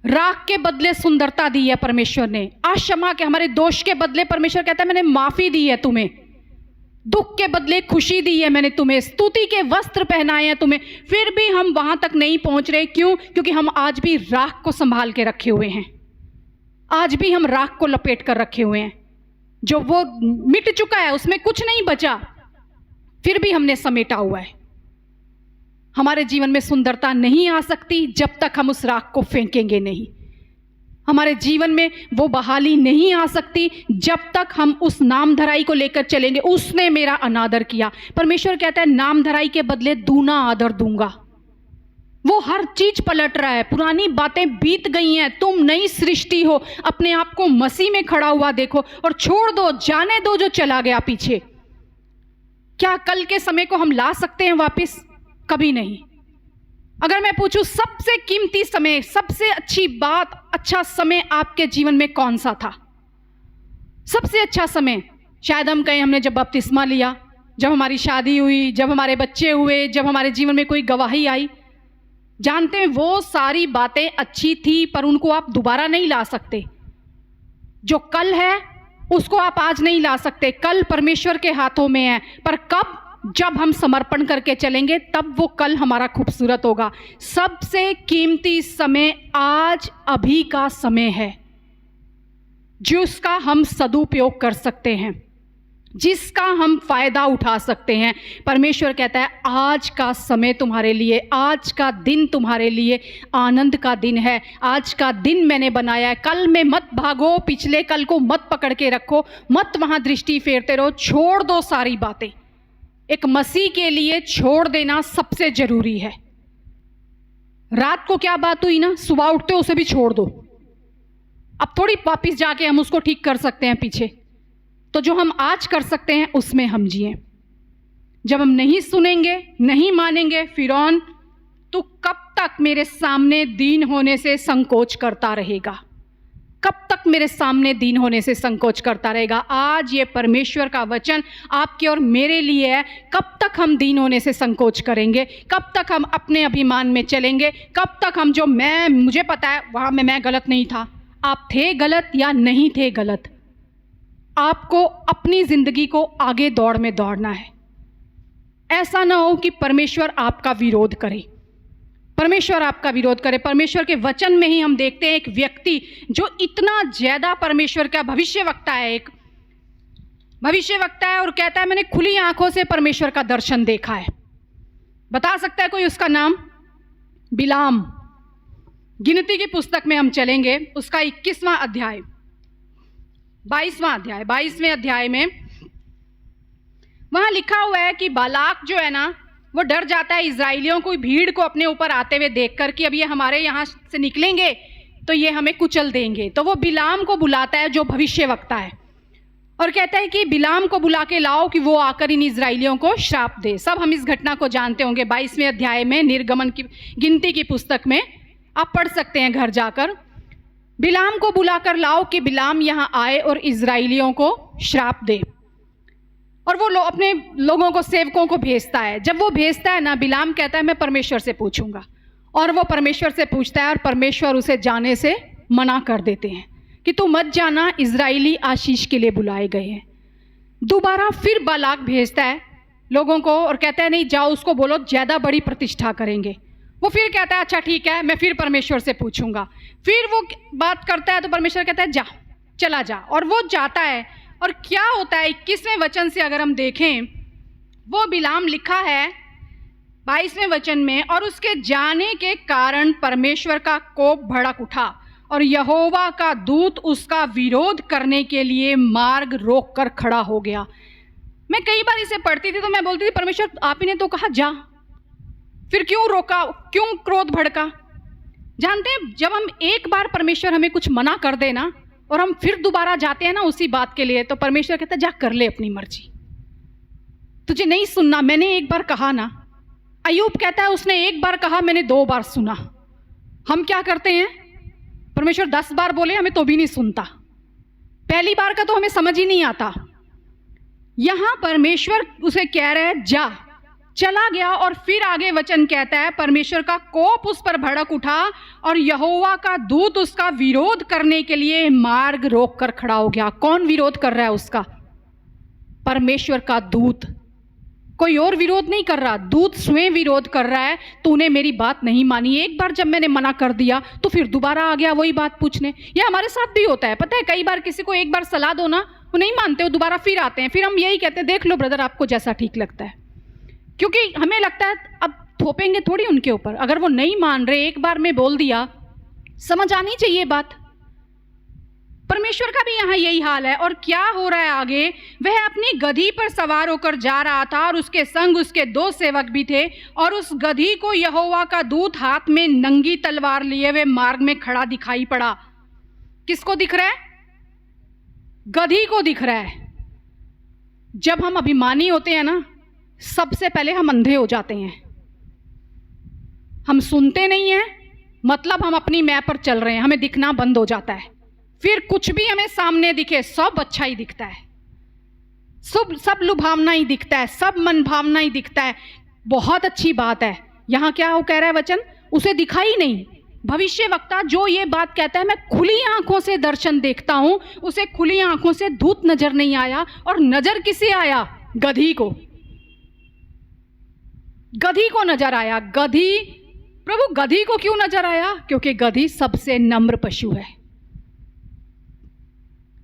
राख के बदले सुंदरता दी है परमेश्वर ने, आशमा के, हमारे दोष के बदले परमेश्वर कहता है मैंने माफी दी है तुम्हें, दुख के बदले खुशी दी है मैंने तुम्हें, स्तुति के वस्त्र पहनाए हैं तुम्हें। फिर भी हम वहां तक नहीं पहुंच रहे, क्यों? क्योंकि हम आज भी राख को संभाल के रखे हुए हैं, आज भी हम राख को लपेट कर रखे हुए हैं। जो वो मिट चुका है उसमें कुछ नहीं बचा, फिर भी हमने समेटा हुआ है। हमारे जीवन में सुंदरता नहीं आ सकती जब तक हम उस राख को फेंकेंगे नहीं। हमारे जीवन में वो बहाली नहीं आ सकती जब तक हम उस नामधराई को लेकर चलेंगे। उसने मेरा अनादर किया, परमेश्वर कहता है नामधराई के बदले दूना आदर दूंगा। वो हर चीज पलट रहा है, पुरानी बातें बीत गई हैं, तुम नई सृष्टि हो। अपने आप को मसीह में खड़ा हुआ देखो और छोड़ दो, जाने दो जो चला गया पीछे। क्या कल के समय को हम ला सकते हैं वापस? कभी नहीं। अगर मैं पूछूं सबसे कीमती समय, सबसे अच्छी बात, अच्छा समय आपके जीवन में कौन सा था? सबसे अच्छा समय शायद हम कहें हमने जब बपतिस्मा लिया, जब हमारी शादी हुई, जब हमारे बच्चे हुए, जब हमारे जीवन में कोई गवाही आई। जानते हैं वो सारी बातें अच्छी थी, पर उनको आप दोबारा नहीं ला सकते। जो कल है उसको आप आज नहीं ला सकते, कल परमेश्वर के हाथों में है। पर कब? जब हम समर्पण करके चलेंगे तब वो कल हमारा खूबसूरत होगा। सबसे कीमती समय आज, अभी का समय है। जिसका हम सदुपयोग कर सकते हैं, जिसका हम फायदा उठा सकते हैं। परमेश्वर कहता है आज का समय तुम्हारे लिए, आज का दिन तुम्हारे लिए आनंद का दिन है। आज का दिन मैंने बनाया है। कल में मत भागो, पिछले कल को मत पकड़ के रखो, मत वहां दृष्टि फेरते रहो, छोड़ दो सारी बातें। एक मसीह के लिए छोड़ देना सबसे जरूरी है। रात को क्या बात हुई ना, सुबह उठते उसे भी छोड़ दो। अब थोड़ी वापिस जाके हम उसको ठीक कर सकते हैं पीछे, तो जो हम आज कर सकते हैं उसमें हम जिए। जब हम नहीं सुनेंगे, नहीं मानेंगे, फिरौन तू कब तक मेरे सामने दीन होने से संकोच करता रहेगा, कब तक मेरे सामने दीन होने से संकोच करता रहेगा। आज ये परमेश्वर का वचन आपके और मेरे लिए है। कब तक हम दीन होने से संकोच करेंगे, कब तक हम अपने अभिमान में चलेंगे, कब तक हम जो मुझे पता है वहां में मैं गलत नहीं था। आप थे गलत या नहीं थे गलत, आपको अपनी जिंदगी को आगे दौड़ में दौड़ना है। ऐसा ना हो कि परमेश्वर आपका विरोध करे, परमेश्वर आपका विरोध करे। परमेश्वर के वचन में ही हम देखते हैं एक व्यक्ति जो इतना ज्यादा परमेश्वर का भविष्यवक्ता है, एक भविष्यवक्ता है और कहता है मैंने खुली आंखों से परमेश्वर का दर्शन देखा है। बता सकता है कोई उसका नाम? बिलाम। गिनती की पुस्तक में हम चलेंगे, उसका 21वां अध्याय, 22वें अध्याय में वहां लिखा हुआ है कि बालाक जो है ना वो डर जाता है इजराइलियों को, भीड़ को अपने ऊपर आते हुए देखकर कि अब ये हमारे यहाँ से निकलेंगे तो ये हमें कुचल देंगे। तो वो बिलाम को बुलाता है जो भविष्यवक्ता है और कहता है कि बिलाम को बुला के लाओ कि वो आकर इन इजराइलियों को श्राप दे। सब हम इस घटना को जानते होंगे, 22वें अध्याय में निर्गमन की गिनती की पुस्तक में आप पढ़ सकते हैं घर जाकर। बिलाम को बुलाकर लाओ कि बिलाम यहाँ आए और इजराइलियों को श्राप दे। और वो अपने लोगों को, सेवकों को भेजता है। जब वो भेजता है ना, बिलाम कहता है मैं परमेश्वर से पूछूंगा, और वो परमेश्वर से पूछता है और परमेश्वर उसे जाने से मना कर देते हैं कि तू मत जाना, इजराइली आशीष के लिए बुलाए गए हैं। दोबारा फिर बालाक भेजता है लोगों को और कहता है नहीं जाओ, उसको बोलो ज़्यादा बड़ी प्रतिष्ठा करेंगे। वो फिर कहता है अच्छा ठीक है, मैं फिर परमेश्वर से पूछूंगा। फिर वो बात करता है तो परमेश्वर कहता है जा, चला जा, और वो जाता है। और क्या होता है 21वें वचन से अगर हम देखें, वो बिलाम लिखा है 22वें वचन में, और उसके जाने के कारण परमेश्वर का कोप भड़क उठा और यहोवा का दूत उसका विरोध करने के लिए मार्ग रोक कर खड़ा हो गया। मैं कई बार इसे पढ़ती थी तो मैं बोलती थी परमेश्वर आप ही ने तो कहा जा, फिर क्यों रोका, क्यों क्रोध भड़का? जानते हैं जब हम एक बार परमेश्वर हमें कुछ मना कर देना और हम फिर दोबारा जाते हैं ना उसी बात के लिए, तो परमेश्वर कहता है जा कर ले अपनी मर्जी, तुझे नहीं सुनना, मैंने एक बार कहा ना। अय्यूब कहता है उसने एक बार कहा, मैंने 2 बार सुना। हम क्या करते हैं, परमेश्वर 10 बार बोले हमें तो भी नहीं सुनता, पहली बार का तो हमें समझ ही नहीं आता। यहां परमेश्वर उसे कह रहा है जा, चला गया। और फिर आगे वचन कहता है परमेश्वर का कोप उस पर भड़क उठा और यहोवा का दूत उसका विरोध करने के लिए मार्ग रोक कर खड़ा हो गया। कौन विरोध कर रहा है उसका? परमेश्वर का दूत, कोई और विरोध नहीं कर रहा, दूत स्वयं विरोध कर रहा है। तूने मेरी बात नहीं मानी, एक बार जब मैंने मना कर दिया तो फिर दोबारा आ गया वही बात पूछने। यह हमारे साथ भी होता है, पता है कई बार किसी को एक बार सलाह दो ना, वो नहीं मानते, वो दोबारा फिर आते हैं, फिर हम यही कहते हैं देख लो ब्रदर आपको जैसा ठीक लगता है, क्योंकि हमें लगता है अब थोपेंगे थोड़ी उनके ऊपर। अगर वो नहीं मान रहे, एक बार में बोल दिया, समझ आनी चाहिए बात। परमेश्वर का भी यहाँ यही हाल है। और क्या हो रहा है आगे, वह अपनी गधी पर सवार होकर जा रहा था और उसके संग उसके 2 सेवक भी थे, और उस गधी को यहोवा का दूत हाथ में नंगी तलवार लिए हुए मार्ग में खड़ा दिखाई पड़ा। किसको दिख रहा है? गधी को दिख रहा है। जब हम अभिमानी होते हैं ना, सबसे पहले हम अंधे हो जाते हैं, हम सुनते नहीं हैं, मतलब हम अपनी मैप पर चल रहे हैं, हमें दिखना बंद हो जाता है। फिर कुछ भी हमें सामने दिखे सब अच्छा ही दिखता है, सब लुभावना ही दिखता है, सब मन भावना ही दिखता है, बहुत अच्छी बात है। यहां क्या हो कह रहा है वचन, उसे दिखा ही नहीं। भविष्यवक्ता जो ये बात कहता है मैं खुली आंखों से दर्शन देखता हूं, उसे खुली आंखों से दूत नजर नहीं आया। और नजर किसे आया? गधी को, गधी को नजर आया। गधी, प्रभु गधी को क्यों नजर आया? क्योंकि गधी सबसे नम्र पशु है।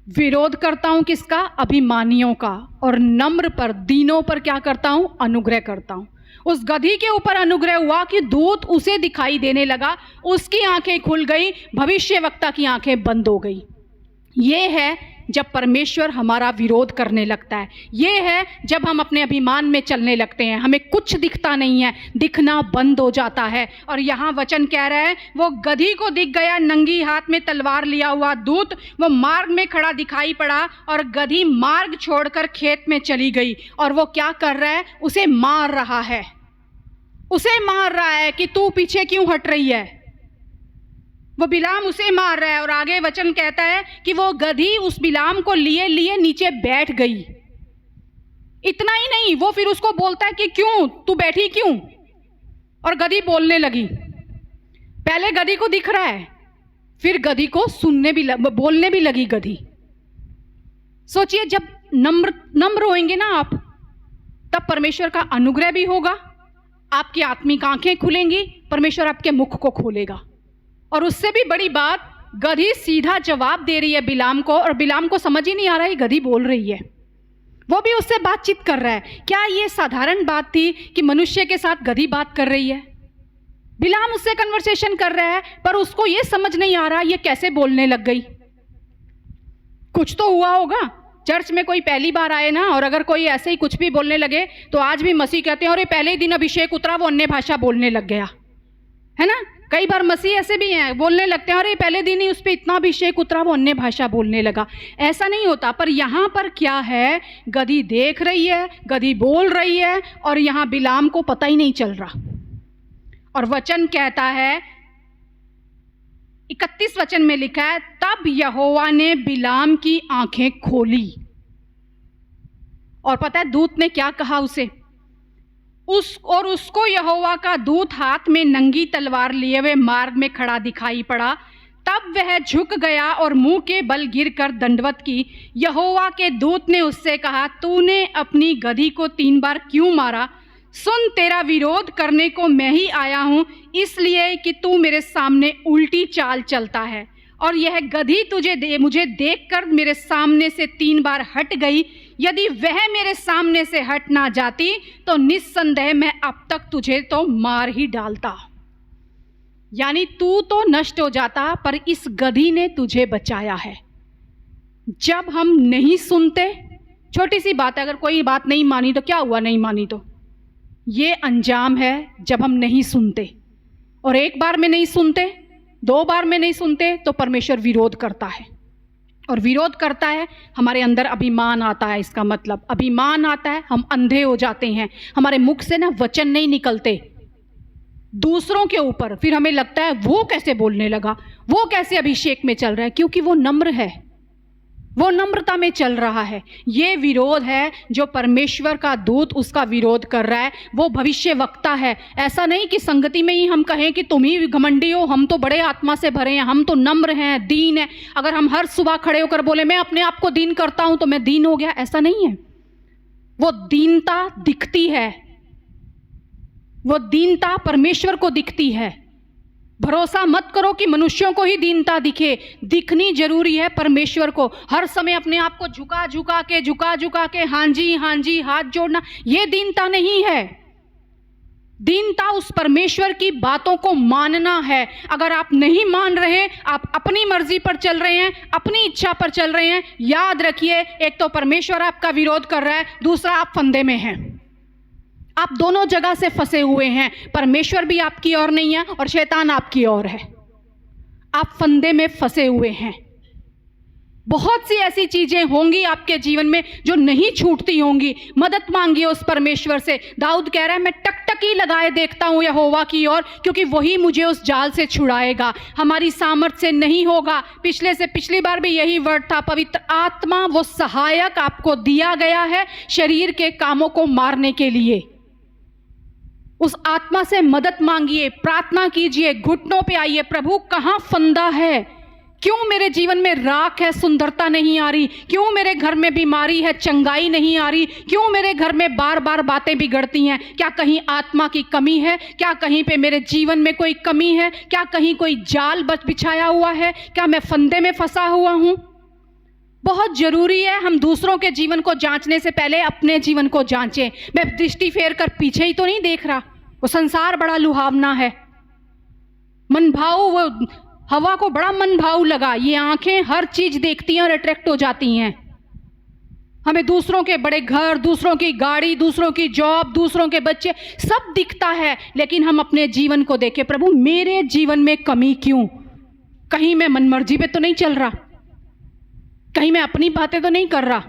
विरोध करता हूं किसका? अभिमानियों का। और नम्र पर, दीनों पर क्या करता हूं? अनुग्रह करता हूं। उस गधी के ऊपर अनुग्रह हुआ कि दूत उसे दिखाई देने लगा, उसकी आंखें खुल गई, भविष्यवक्ता की आंखें बंद हो गई। ये है जब परमेश्वर हमारा विरोध करने लगता है। ये है जब हम अपने अभिमान में चलने लगते हैं, हमें कुछ दिखता नहीं है, दिखना बंद हो जाता है। और यहाँ वचन कह रहा है, वो गधी को दिख गया नंगी हाथ में तलवार लिया हुआ दूत, वो मार्ग में खड़ा दिखाई पड़ा और गधी मार्ग छोड़कर खेत में चली गई। और वो क्या कर रहा है? उसे मार रहा है, उसे मार रहा है कि तू पीछे क्यों हट रही है। वो बिलाम उसे मार रहा है। और आगे वचन कहता है कि वो गधी उस बिलाम को लिए लिए नीचे बैठ गई। इतना ही नहीं, वो फिर उसको बोलता है कि क्यों तू बैठी क्यों? और गधी बोलने लगी। पहले गधी को दिख रहा है, फिर गधी को बोलने भी लगी गधी। सोचिए, जब नम्र होंगे ना आप, तब परमेश्वर का अनुग्रह भी होगा, आपकी आत्मिक आंखें खुलेंगी, परमेश्वर आपके मुख को खोलेगा। और उससे भी बड़ी बात, गधी सीधा जवाब दे रही है बिलाम को, और बिलाम को समझ ही नहीं आ रहा है गधी बोल रही है। वो भी उससे बातचीत कर रहा है। क्या ये साधारण बात थी कि मनुष्य के साथ गधी बात कर रही है? बिलाम उससे कन्वर्सेशन कर रहा है, पर उसको ये समझ नहीं आ रहा ये कैसे बोलने लग गई। कुछ तो हुआ होगा। चर्च में कोई पहली बार आए ना, और अगर कोई ऐसे ही कुछ भी बोलने लगे तो आज भी मसीह कहते हैं और ये पहले ही दिन अभिषेक उतरा, वो अन्य भाषा बोलने लग गया, है ना। कई बार मसीह ऐसे भी हैं, बोलने लगते हैं और ये पहले दिन ही उस पर इतना अभिषेक उतरा, वो अन्य भाषा बोलने लगा। ऐसा नहीं होता। पर यहाँ पर क्या है, गधी देख रही है, गधी बोल रही है, और यहाँ बिलाम को पता ही नहीं चल रहा। और वचन कहता है, 31 वचन में लिखा है, तब यहोवा ने बिलाम की आंखें खोली। और पता है दूत ने क्या कहा उसे? उसको यहोवा का दूत हाथ में नंगी तलवार लिए हुए मार्ग में खड़ा दिखाई पड़ा। तब वह झुक गया और मुंह के बल गिरकर दंडवत की। यहोवा के दूत ने उससे कहा, तूने अपनी गधी को 3 बार क्यों मारा? सुन, तेरा विरोध करने को मैं ही आया हूं, इसलिए कि तू मेरे सामने उल्टी चाल चलता है। और यह गधी मुझे देखकर मेरे सामने से 3 बार हट गई। यदि वह मेरे सामने से हट ना जाती तो निस्संदेह मैं अब तक तुझे तो मार ही डालता। यानी तू तो नष्ट हो जाता, पर इस गधी ने तुझे बचाया है। जब हम नहीं सुनते, छोटी सी बात है, अगर कोई बात नहीं मानी तो क्या हुआ, नहीं मानी तो ये अंजाम है जब हम नहीं सुनते। और 1 बार में नहीं सुनते, 2 बार में नहीं सुनते, तो परमेश्वर विरोध करता है। और विरोध करता है, हमारे अंदर अभिमान आता है। इसका मतलब अभिमान आता है, हम अंधे हो जाते हैं, हमारे मुख से ना वचन नहीं निकलते दूसरों के ऊपर। फिर हमें लगता है वो कैसे बोलने लगा, वो कैसे अभिषेक में चल रहा है, क्योंकि वो नम्र है, वो नम्रता में चल रहा है। ये विरोध है जो परमेश्वर का दूत उसका विरोध कर रहा है। वो भविष्य वक्ता है। ऐसा नहीं कि संगति में ही हम कहें कि तुम ही घमंडी हो, हम तो बड़े आत्मा से भरे हैं, हम तो नम्र हैं, दीन है। अगर हम हर सुबह खड़े होकर बोले मैं अपने आप को दीन करता हूं तो मैं दीन हो गया, ऐसा नहीं है। वो दीनता दिखती है, वो दीनता परमेश्वर को दिखती है। भरोसा मत करो कि मनुष्यों को ही दीनता दिखे, दिखनी जरूरी है परमेश्वर को। हर समय अपने आप को झुका झुका के हाँ जी हाथ जोड़ना, ये दीनता नहीं है। दीनता उस परमेश्वर की बातों को मानना है। अगर आप नहीं मान रहे, आप अपनी मर्जी पर चल रहे हैं, अपनी इच्छा पर चल रहे हैं, याद रखिए, एक तो परमेश्वर आपका विरोध कर रहा है, दूसरा आप फंदे में हैं। आप दोनों जगह से फंसे हुए हैं। परमेश्वर भी आपकी ओर नहीं है और शैतान आपकी ओर है। आप फंदे में फंसे हुए हैं। बहुत सी ऐसी चीजें होंगी आपके जीवन में जो नहीं छूटती होंगी। मदद मांगिए उस परमेश्वर से। दाऊद कह रहा है, मैं टकटकी लगाए देखता हूं यहोवा की ओर, क्योंकि वही मुझे उस जाल से छुड़ाएगा। हमारी सामर्थ से नहीं होगा। पिछली बार भी यही वर्ड था। पवित्र आत्मा वो सहायक आपको दिया गया है शरीर के कामों को मारने के लिए। उस आत्मा से मदद मांगिए, प्रार्थना कीजिए, घुटनों पे आइए, प्रभु कहां फंदा है, क्यों मेरे जीवन में राख है, सुंदरता नहीं आ रही, क्यों मेरे घर में बीमारी है, चंगाई नहीं आ रही, क्यों मेरे घर में बार बार बातें बिगड़ती हैं। क्या कहीं आत्मा की कमी है? क्या कहीं पे मेरे जीवन में कोई कमी है? क्या कहीं कोई जाल बिछाया हुआ है? क्या मैं फंदे में फंसा हुआ हूं? बहुत जरूरी है हम दूसरों के जीवन को जांचने से पहले अपने जीवन को जांचें। मैं दृष्टि फेर कर पीछे ही तो नहीं देख रहा, वो संसार बड़ा लुभावना है, मनभाऊ, वो हवा को बड़ा मनभाऊ लगा, ये आंखें हर चीज देखती हैं और अट्रैक्ट हो जाती हैं। हमें दूसरों के बड़े घर, दूसरों की गाड़ी, दूसरों की जॉब, दूसरों के बच्चे सब दिखता है, लेकिन हम अपने जीवन को देखें, प्रभु मेरे जीवन में कमी क्यों? कहीं मैं मनमर्जी पे तो नहीं चल रहा, कहीं मैं अपनी बातें तो नहीं कर रहा।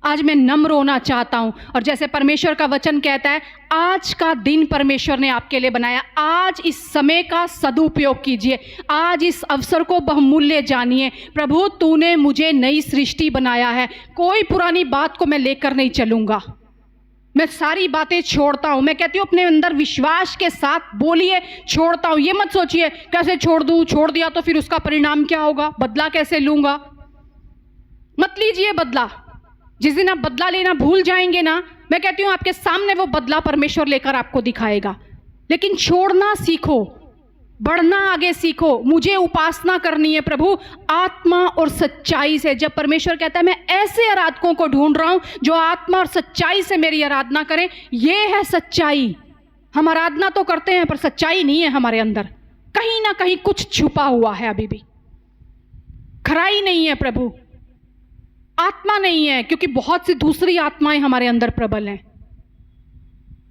आज मैं नम्र होना चाहता हूं, और जैसे परमेश्वर का वचन कहता है, आज का दिन परमेश्वर ने आपके लिए बनाया, आज इस समय का सदुपयोग कीजिए, आज इस अवसर को बहुमूल्य जानिए। प्रभु तूने मुझे नई सृष्टि बनाया है, कोई पुरानी बात को मैं लेकर नहीं चलूंगा, मैं सारी बातें छोड़ता हूं। मैं कहती हूं अपने अंदर विश्वास के साथ बोलिए, छोड़ता हूं। ये मत सोचिए कैसे छोड़ दूं, छोड़ दिया तो फिर उसका परिणाम क्या होगा, बदला कैसे लूंगा। मत लीजिए बदला। जिस दिन आप बदला लेना भूल जाएंगे ना, मैं कहती हूं आपके सामने वो बदला परमेश्वर लेकर आपको दिखाएगा। लेकिन छोड़ना सीखो, बढ़ना आगे सीखो। मुझे उपासना करनी है प्रभु आत्मा और सच्चाई से। जब परमेश्वर कहता है मैं ऐसे आराधकों को ढूंढ रहा हूं जो आत्मा और सच्चाई से मेरी आराधना करें, ये है सच्चाई। हम आराधना तो करते हैं पर सच्चाई नहीं है हमारे अंदर, कहीं ना कहीं कुछ छुपा हुआ है, अभी भी खराई नहीं है प्रभु, आत्मा नहीं है, क्योंकि बहुत सी दूसरी आत्माएं हमारे अंदर प्रबल हैं।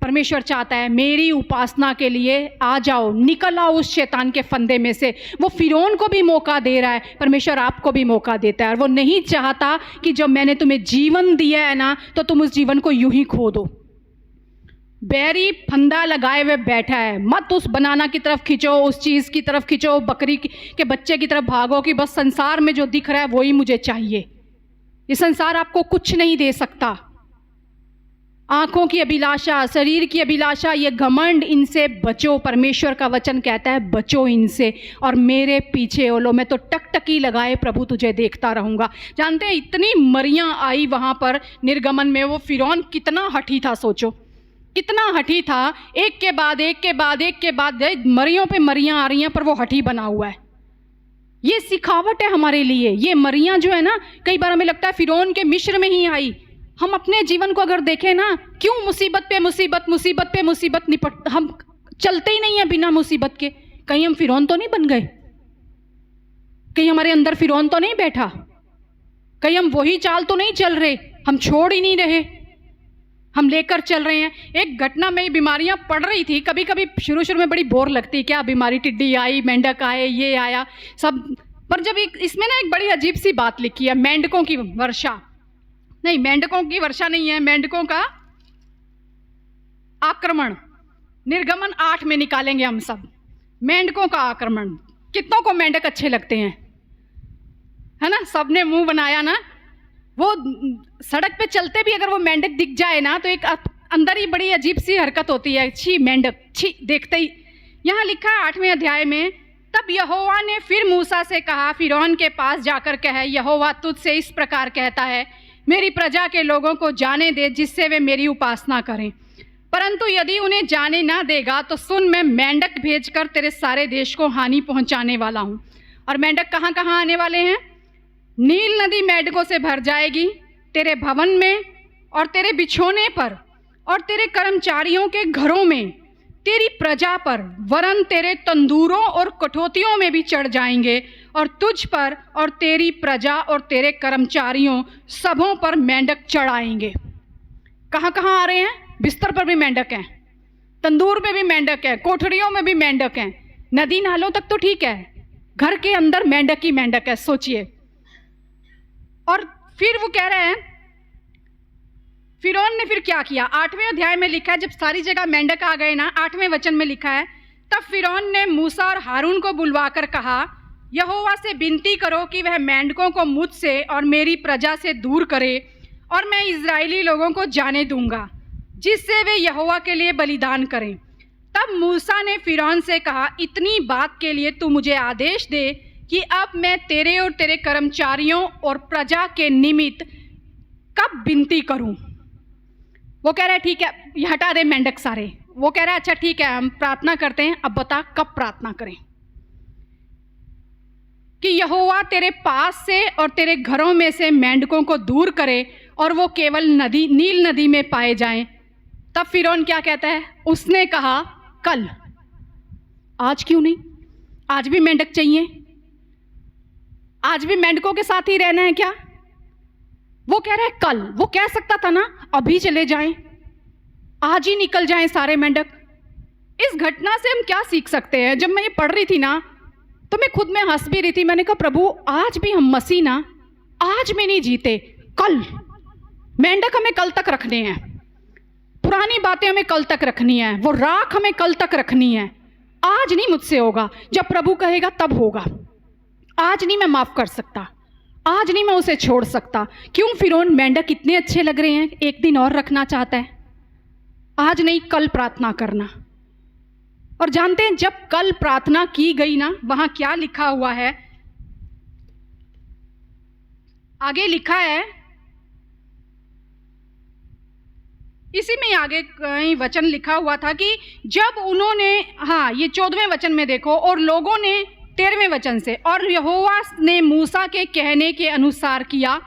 परमेश्वर चाहता है मेरी उपासना के लिए आ जाओ, निकल आओ उस शैतान के फंदे में से। वो फिरौन को भी मौका दे रहा है, परमेश्वर आपको भी मौका देता है, और वो नहीं चाहता कि जब मैंने तुम्हें जीवन दिया है ना तो तुम उस जीवन को यूं ही खो दो। बैरी फंदा लगाए हुए बैठा है, मत उस बनाना की तरफ खींचो, उस चीज़ की तरफ खींचो, बकरी के बच्चे की तरफ भागो कि बस संसार में जो दिख रहा है वही मुझे चाहिए। ये संसार आपको कुछ नहीं दे सकता। आंखों की अभिलाषा, शरीर की अभिलाषा, ये घमंड, इनसे बचो। परमेश्वर का वचन कहता है बचो इनसे और मेरे पीछे हो लो। मैं तो टकटकी लगाए प्रभु तुझे देखता रहूंगा। जानते हैं इतनी मरियां आई वहां पर निर्गमन में, वो फिरौन कितना हठी था, सोचो कितना हठी था। एक के बाद एक के बाद एक के बाद मरियों पे मरियां आ रही हैं, पर वो हठी बना हुआ है। ये सिखावट है हमारे लिए। ये मरियां जो है ना, कई बार हमें लगता है फिरौन के मिस्र में ही आई। हम अपने जीवन को अगर देखें ना, क्यों मुसीबत पे मुसीबत, मुसीबत पे मुसीबत निपट, हम चलते ही नहीं है बिना मुसीबत के। कहीं हम फिरौन तो नहीं बन गए, कहीं हमारे अंदर फिरौन तो नहीं बैठा, कहीं हम वही चाल तो नहीं चल रहे, हम छोड़ ही नहीं रहे, हम लेकर चल रहे हैं। एक घटना में बीमारियां पड़ रही थी, कभी कभी शुरू शुरू में बड़ी बोर लगती, क्या बीमारी, टिड्डी आई, मेंढक आए, ये आया सब, पर जब इसमें ना एक बड़ी अजीब सी बात लिखी है, मेंढकों की वर्षा, नहीं मेंढकों की वर्षा नहीं है, मेंढकों का आक्रमण। निर्गमन 8 में निकालेंगे हम सब, मेंढकों का आक्रमण। कितनों को मेंढक अच्छे लगते हैं, है ना, सबने मुंह बनाया ना। वो सड़क पे चलते भी अगर वो मेंढक दिख जाए ना तो एक अंदर ही बड़ी अजीब सी हरकत होती है, छी मेंढक, छी देखते ही। यहाँ लिखा है 8वें अध्याय में, तब यहोवा ने फिर मूसा से कहा, फिरौन के पास जाकर कह, यहोवा तुझसे इस प्रकार कहता है, मेरी प्रजा के लोगों को जाने दे जिससे वे मेरी उपासना करें, परंतु यदि उन्हें जाने ना देगा तो सुन, मैं मेंढक भेजकर तेरे सारे देश को हानि पहुंचाने वाला हूं। और मेंढक कहाँ कहाँ आने वाले हैं? नील नदी मेंढकों से भर जाएगी, तेरे भवन में और तेरे बिछोने पर और तेरे कर्मचारियों के घरों में, तेरी प्रजा पर, वरन तेरे तंदूरों और कठौतियों में भी चढ़ जाएंगे, और तुझ पर और तेरी प्रजा और तेरे कर्मचारियों सबों पर मेंढक चढ़ाएंगे। कहाँ कहाँ आ रहे हैं? बिस्तर पर भी मेंढक हैं, तंदूर में भी मेंढक है, कोठरियों में भी मेंढक हैं, नदी नालों तक तो ठीक है, घर के अंदर मेंढक ही मेंढक है, सोचिए। और फिर वो कह रहे हैं, फिरौन ने फिर क्या किया? 8वें अध्याय में लिखा है, जब सारी जगह मेंढक आ गए ना, 8वें वचन में लिखा है, तब फिरौन ने मूसा और हारून को बुलवाकर कहा, यहोवा से विनती करो कि वह मेंढकों को मुझसे और मेरी प्रजा से दूर करे, और मैं इजरायली लोगों को जाने दूंगा, जिससे वे यहोवा के लिए बलिदान करें। तब मूसा ने फिरौन से कहा, इतनी बात के लिए तू मुझे आदेश दे कि अब मैं तेरे और तेरे कर्मचारियों और प्रजा के निमित्त कब विनती करूं? वो कह रहा है ठीक है, ये हटा दे मेंढक सारे। वो कह रहा है अच्छा ठीक है, हम प्रार्थना करते हैं, अब बता कब प्रार्थना करें। कि यहोवा तेरे पास से और तेरे घरों में से मेंढकों को दूर करे और वो केवल नील नदी में पाए जाएं। तब फिरौन क्या कहता है? उसने कहा कल। आज क्यों नहीं? आज भी मेंढक चाहिए? आज भी मेंढकों के साथ ही रहना है क्या? वो कह रहा है कल। वो कह सकता था ना अभी चले जाएं, आज ही निकल जाएं सारे मेंढक। इस घटना से हम क्या सीख सकते हैं? जब मैं ये पढ़ रही थी ना तो मैं खुद में हंस भी रही थी। मैंने कहा प्रभु आज भी हम मसीह ना आज में नहीं जीते, कल। मेंढक हमें कल तक रखने हैं, पुरानी बातें हमें कल तक रखनी है, वो राख हमें कल तक रखनी है। आज नहीं मुझसे होगा, जब प्रभु कहेगा तब होगा। आज नहीं मैं माफ कर सकता, आज नहीं मैं उसे छोड़ सकता। क्यों? फिरौन मेंढक इतने अच्छे लग रहे हैं, एक दिन और रखना चाहता है। आज नहीं, कल प्रार्थना करना। और जानते हैं जब कल प्रार्थना की गई ना, वहां क्या लिखा हुआ है? आगे लिखा है, इसी में आगे कई वचन लिखा हुआ था कि जब उन्होंने, हाँ ये 14वें वचन में देखो, और लोगों ने 13वें वचन से, और यहोवा ने मूसा के कहने के अनुसार किया।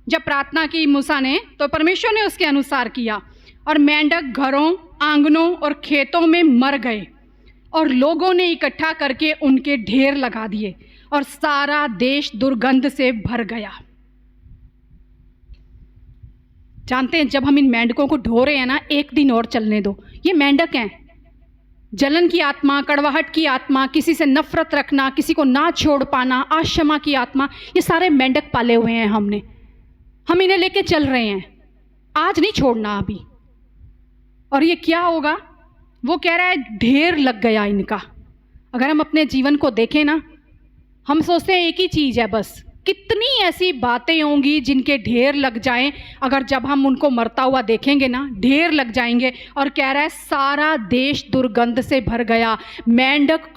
जब प्रार्थना की मूसा ने तो परमेश्वर ने उसके अनुसार किया, और मेंढक घरों, आंगनों और खेतों में मर गए, और लोगों ने इकट्ठा करके उनके ढेर लगा दिए, और सारा देश दुर्गंध से भर गया। जानते हैं जब हम इन मेंढकों को ढो रहे हैं ना, एक दिन और चलने दो। ये मेंढक हैं, जलन की आत्मा, कड़वाहट की आत्मा, किसी से नफरत रखना, किसी को ना छोड़ पाना, अक्षमा की आत्मा, ये सारे मेंढक पाले हुए हैं हमने। हम इन्हें लेके चल रहे हैं, आज नहीं छोड़ना अभी। और ये क्या होगा? वो कह रहा है ढेर लग गया इनका। अगर हम अपने जीवन को देखें ना, हम सोचते हैं एक ही चीज़ है बस। कितनी ऐसी बातें होंगी जिनके ढेर लग जाएं, अगर जब हम उनको मरता हुआ देखेंगे ना, ढेर लग जाएंगे। और कह रहा है सारा देश दुर्गंध से भर गया। मेंढक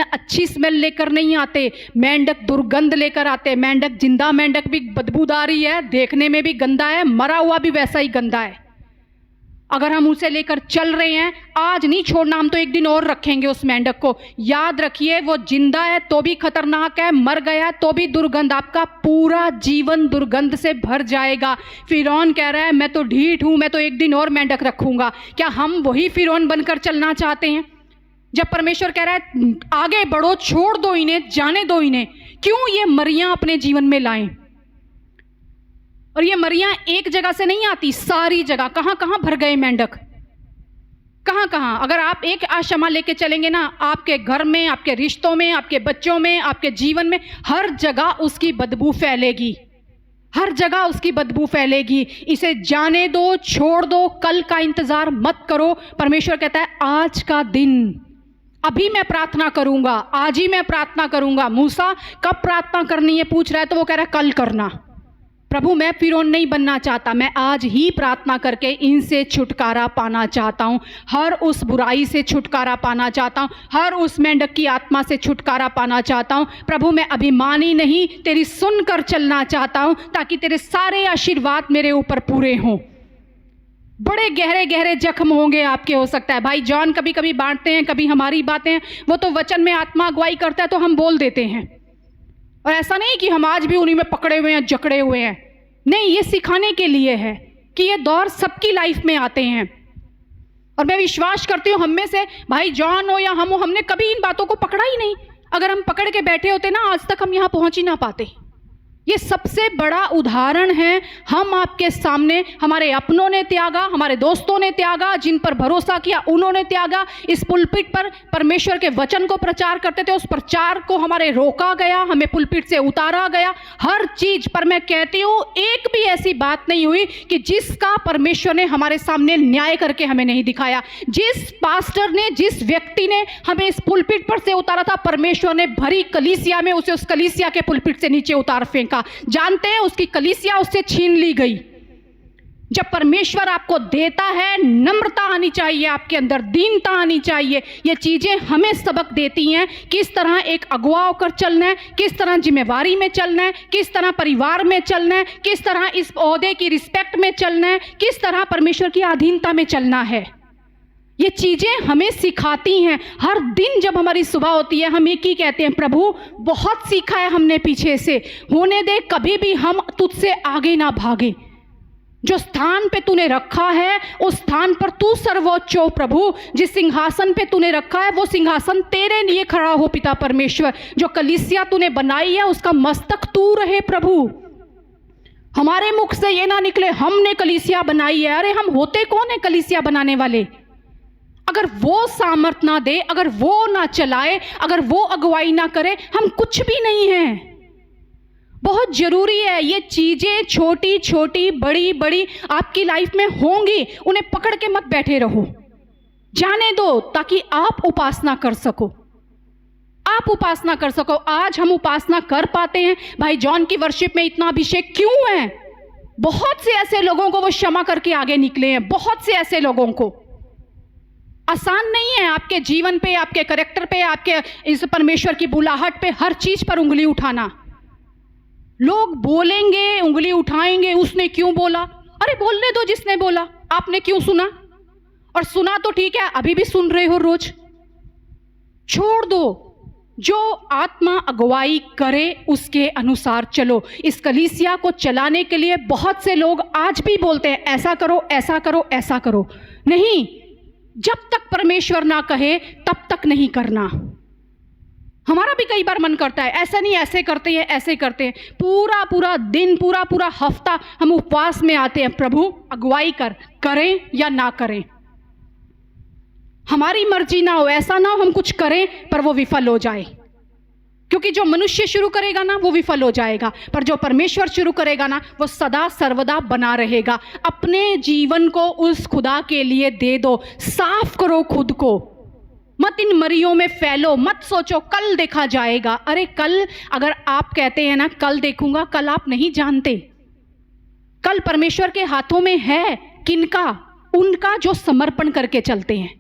अच्छी स्मेल लेकर नहीं आते, मेंढक दुर्गंध लेकर आते। मेंढक, जिंदा मेंढक भी बदबूदारी है, देखने में भी गंदा है, मरा हुआ भी वैसा ही गंदा है। अगर हम उसे लेकर चल रहे हैं, आज नहीं छोड़ना, हम तो एक दिन और रखेंगे उस मेंढक को। याद रखिए वो जिंदा है तो भी खतरनाक है, मर गया है तो भी दुर्गंध। आपका पूरा जीवन दुर्गंध से भर जाएगा। फिरौन कह रहा है मैं तो ढीठ हूं, मैं तो एक दिन और मेंढक रखूंगा। क्या हम वही फिरौन बनकर चलना चाहते हैं? जब परमेश्वर कह रहा है आगे बढ़ो, छोड़ दो इन्हें, जाने दो इन्हें, क्यों ये मरियां अपने जीवन में लाएं? और ये मरियां एक जगह से नहीं आती, सारी जगह। कहां कहां भर गए मेंढक, कहां कहां। अगर आप एक आशमा लेके चलेंगे ना, आपके घर में, आपके रिश्तों में, आपके बच्चों में, आपके जीवन में, हर जगह उसकी बदबू फैलेगी, हर जगह उसकी बदबू फैलेगी। इसे जाने दो, छोड़ दो, कल का इंतजार मत करो। परमेश्वर कहता है आज का दिन, अभी मैं प्रार्थना करूंगा, आज ही मैं प्रार्थना करूंगा। मूसा कब प्रार्थना करनी है पूछ रहा है, तो वो कह रहा है कल करना। प्रभु मैं फिरौन नहीं बनना चाहता, मैं आज ही प्रार्थना करके इनसे छुटकारा पाना चाहता हूँ, हर उस बुराई से छुटकारा पाना चाहता हूँ, हर उस मेंढक की आत्मा से छुटकारा पाना चाहता हूँ। प्रभु मैं अभिमानी नहीं, तेरी सुनकर चलना चाहता हूँ, ताकि तेरे सारे आशीर्वाद मेरे ऊपर पूरे हों। बड़े गहरे गहरे जख्म होंगे आपके, हो सकता है। भाई जॉन कभी कभी बांटते हैं, कभी हमारी बातें, वो तो वचन में आत्मा अगुवाई करता है तो हम बोल देते हैं। और ऐसा नहीं कि हम आज भी उन्हीं में पकड़े हुए हैं, जकड़े हुए हैं। नहीं, ये सिखाने के लिए है कि ये दौर सबकी लाइफ में आते हैं। और मैं विश्वास करती हूँ हम में से, भाई जॉन हो या हम हो, हमने कभी इन बातों को पकड़ा ही नहीं। अगर हम पकड़ के बैठे होते ना, आज तक हम यहाँ पहुँच ही ना पाते। ये सबसे बड़ा उदाहरण है हम आपके सामने। हमारे अपनों ने त्यागा, हमारे दोस्तों ने त्यागा, जिन पर भरोसा किया उन्होंने त्यागा। इस पुलपिट पर परमेश्वर के वचन को प्रचार करते थे, उस प्रचार को हमारे रोका गया, हमें पुलपिट से उतारा गया, हर चीज पर। मैं कहती हूँ एक भी ऐसी बात नहीं हुई कि जिसका परमेश्वर ने हमारे सामने न्याय करके हमें नहीं दिखाया। जिस पास्टर ने, जिस व्यक्ति ने हमें इस पुलपिट पर से उतारा था, परमेश्वर ने भरी कलीसिया में उसे उस कलीसिया के पुलपिट से नीचे उतार फेंका। जानते हैं उसकी कलीसिया उससे छीन ली गई। जब परमेश्वर आपको देता है, नम्रता आनी चाहिए आपके अंदर, दीनता आनी चाहिए। ये चीजें हमें सबक देती हैं किस तरह एक अगुवा होकर चलना है, किस तरह जिम्मेवारी में चलना है, किस तरह परिवार में चलना है, किस तरह इस ओहदे की रिस्पेक्ट में चलना है, किस तरह परमेश्वर की अधीनता में चलना है। ये चीज़ें हमें सिखाती हैं। हर दिन जब हमारी सुबह होती है हम एक ही कहते हैं, प्रभु बहुत सीखा है हमने पीछे से, होने दे कभी भी हम तुझसे आगे ना भागे। जो स्थान पे तूने रखा है उस स्थान पर तू सर्वोच्च हो प्रभु। जिस सिंहासन पे तूने रखा है वो सिंहासन तेरे लिए खड़ा हो पिता परमेश्वर। जो कलीसिया तूने बनाई है उसका मस्तक तू रहे प्रभु। हमारे मुख से ये ना निकले हमने कलीसिया बनाई है। अरे हम होते कौन है कलीसिया बनाने वाले? अगर वो सामर्थ ना दे, अगर वो ना चलाए, अगर वो अगुवाई ना करे, हम कुछ भी नहीं हैं। बहुत जरूरी है ये चीजें, छोटी छोटी बड़ी बड़ी आपकी लाइफ में होंगी, उन्हें पकड़ के मत बैठे रहो, जाने दो ताकि आप उपासना कर सको, आप उपासना कर सको। आज हम उपासना कर पाते हैं। भाई जॉन की वर्शिप में इतना अभिषेक क्यों है? बहुत से ऐसे लोगों को वो क्षमा करके आगे निकले हैं, बहुत से ऐसे लोगों को। आसान नहीं है आपके जीवन पे, आपके कैरेक्टर पे, आपके इस परमेश्वर की बुलाहट पे, हर चीज पर उंगली उठाना। लोग बोलेंगे, उंगली उठाएंगे, उसने क्यों बोला? अरे बोलने दो जिसने बोला, आपने क्यों सुना? और सुना तो ठीक है, अभी भी सुन रहे हो रोज, छोड़ दो। जो आत्मा अगुवाई करे उसके अनुसार चलो। इस कलीसिया को चलाने के लिए बहुत से लोग आज भी बोलते हैं ऐसा करो, ऐसा करो, ऐसा करो। नहीं, जब तक परमेश्वर ना कहे तब तक नहीं करना। हमारा भी कई बार मन करता है ऐसा नहीं, ऐसे करते हैं, ऐसे करते हैं। पूरा पूरा दिन, पूरा पूरा हफ्ता हम उपवास में आते हैं, प्रभु अगुवाई करें या ना करें, हमारी मर्जी ना हो, ऐसा ना हो हम कुछ करें पर वो विफल हो जाए। क्योंकि जो मनुष्य शुरू करेगा ना वो विफल हो जाएगा, पर जो परमेश्वर शुरू करेगा ना वो सदा सर्वदा बना रहेगा। अपने जीवन को उस खुदा के लिए दे दो, साफ करो खुद को, मत इन मरियों में फैलो, मत सोचो कल देखा जाएगा। अरे कल अगर आप कहते हैं ना कल देखूंगा, कल आप नहीं जानते। कल परमेश्वर के हाथों में है। किनका? उनका जो समर्पण करके चलते हैं।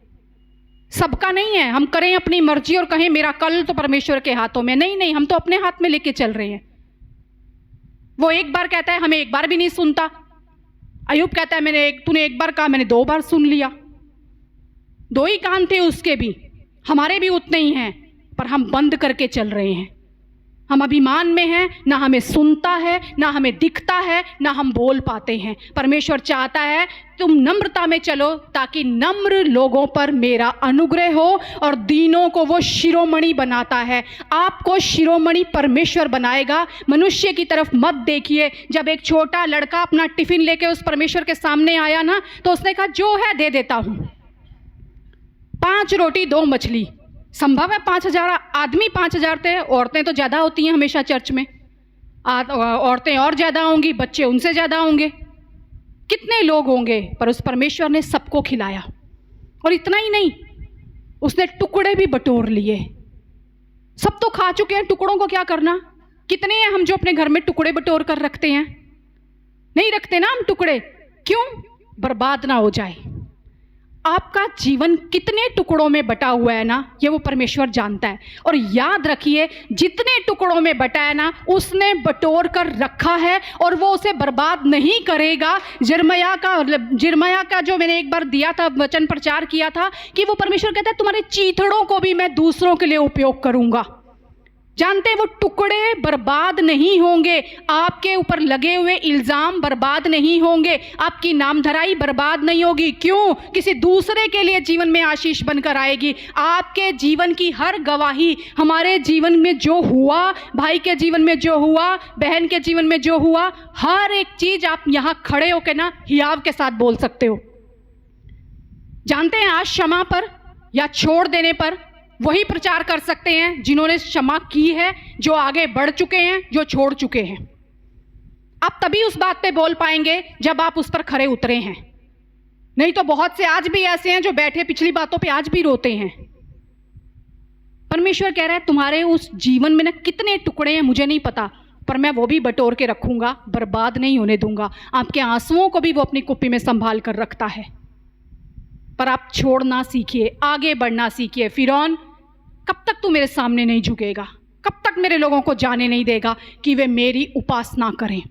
सबका नहीं है। हम करें अपनी मर्जी और कहें मेरा कल तो परमेश्वर के हाथों में। नहीं नहीं, हम तो अपने हाथ में लेके चल रहे हैं। वो एक बार कहता है, हमें एक बार भी नहीं सुनता। अय्यूब कहता है तूने एक बार कहा, मैंने 2 बार सुन लिया। 2 ही कान थे उसके भी, हमारे भी उतने ही हैं, पर हम बंद करके चल रहे हैं। हम अभिमान में हैं, ना हमें सुनता है, ना हमें दिखता है, ना हम बोल पाते हैं। परमेश्वर चाहता है तुम नम्रता में चलो ताकि नम्र लोगों पर मेरा अनुग्रह हो, और दीनों को वो शिरोमणि बनाता है। आपको शिरोमणि परमेश्वर बनाएगा। मनुष्य की तरफ मत देखिए। जब एक छोटा लड़का अपना टिफिन लेके उस परमेश्वर के सामने आया ना, तो उसने कहा जो है दे देता हूं। 5 रोटी 2 मछली। संभव है 5000 आदमी 5000 थे, औरतें तो ज़्यादा होती हैं हमेशा चर्च में। औरतें और ज़्यादा होंगी, बच्चे उनसे ज़्यादा होंगे, कितने लोग होंगे, पर उस परमेश्वर ने सबको खिलाया। और इतना ही नहीं, उसने टुकड़े भी बटोर लिए। सब तो खा चुके हैं, टुकड़ों को क्या करना? कितने हैं हम जो अपने घर में टुकड़े बटोर कर रखते हैं? नहीं रखते ना हम टुकड़े। क्यों? बर्बाद ना हो जाए। आपका जीवन कितने टुकड़ों में बटा हुआ है ना, ये वो परमेश्वर जानता है। और याद रखिए, जितने टुकड़ों में बटा है ना, उसने बटोर कर रखा है और वो उसे बर्बाद नहीं करेगा। जिर्मया का जो मैंने एक बार दिया था, वचन प्रचार किया था, कि वो परमेश्वर कहता है तुम्हारे चीथड़ों को भी मैं दूसरों के लिए उपयोग करूंगा। जानते हैं वो टुकड़े बर्बाद नहीं होंगे, आपके ऊपर लगे हुए इल्जाम बर्बाद नहीं होंगे, आपकी नामधराई बर्बाद नहीं होगी। क्यों? किसी दूसरे के लिए जीवन में आशीष बनकर आएगी। आपके जीवन की हर गवाही, हमारे जीवन में जो हुआ, भाई के जीवन में जो हुआ, बहन के जीवन में जो हुआ, हर एक चीज आप यहां खड़े होकर ना हियाव के साथ बोल सकते हो। जानते हैं आज क्षमा पर या छोड़ देने पर वही प्रचार कर सकते हैं जिन्होंने क्षमा की है, जो आगे बढ़ चुके हैं, जो छोड़ चुके हैं। आप तभी उस बात पे बोल पाएंगे जब आप उस पर खरे उतरे हैं। नहीं तो बहुत से आज भी ऐसे हैं जो बैठे पिछली बातों पे आज भी रोते हैं। परमेश्वर कह रहा है तुम्हारे उस जीवन में ना कितने टुकड़े हैं मुझे नहीं पता, पर मैं वो भी बटोर के रखूंगा, बर्बाद नहीं होने दूंगा। आपके आंसुओं को भी वो अपनी कुप्पी में संभाल कर रखता है। पर आप छोड़ना सीखिए, आगे बढ़ना सीखिए। फिरौन, कब तक तू मेरे सामने नहीं झुकेगा? कब तक मेरे लोगों को जाने नहीं देगा कि वे मेरी उपासना करें?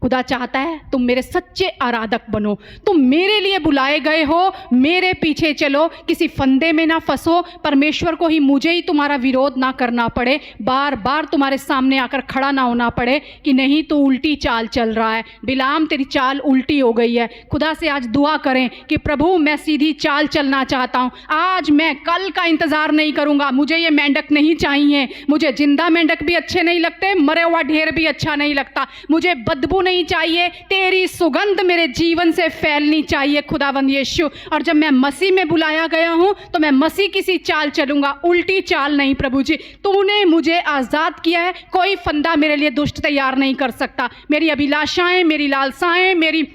खुदा चाहता है तुम मेरे सच्चे आराधक बनो, तुम मेरे लिए बुलाए गए हो, मेरे पीछे चलो, किसी फंदे में ना फंसो, परमेश्वर को ही, मुझे ही तुम्हारा विरोध ना करना पड़े, बार बार तुम्हारे सामने आकर खड़ा ना होना पड़े कि नहीं तो उल्टी चाल चल रहा है, बिलाम तेरी चाल उल्टी हो गई है। खुदा से आज दुआ करें कि प्रभु मैं सीधी चाल चलना चाहता हूँ, आज मैं कल का इंतज़ार नहीं करूँगा, मुझे ये मेंढक नहीं चाहिए, मुझे जिंदा मेंढक भी अच्छे नहीं लगते, मरे हुआ ढेर भी अच्छा नहीं लगता, मुझे बदबू नहीं चाहिए, तेरी सुगंध मेरे जीवन से फैलनी चाहिए खुदावंद यीशु। और जब मैं मसीह में बुलाया गया हूँ तो मैं मसीह की सी चाल चलूंगा, उल्टी चाल नहीं। प्रभु जी तूने मुझे आज़ाद किया है, कोई फंदा मेरे लिए दुष्ट तैयार नहीं कर सकता। मेरी अभिलाषाएं, मेरी लालसाएं, मेरी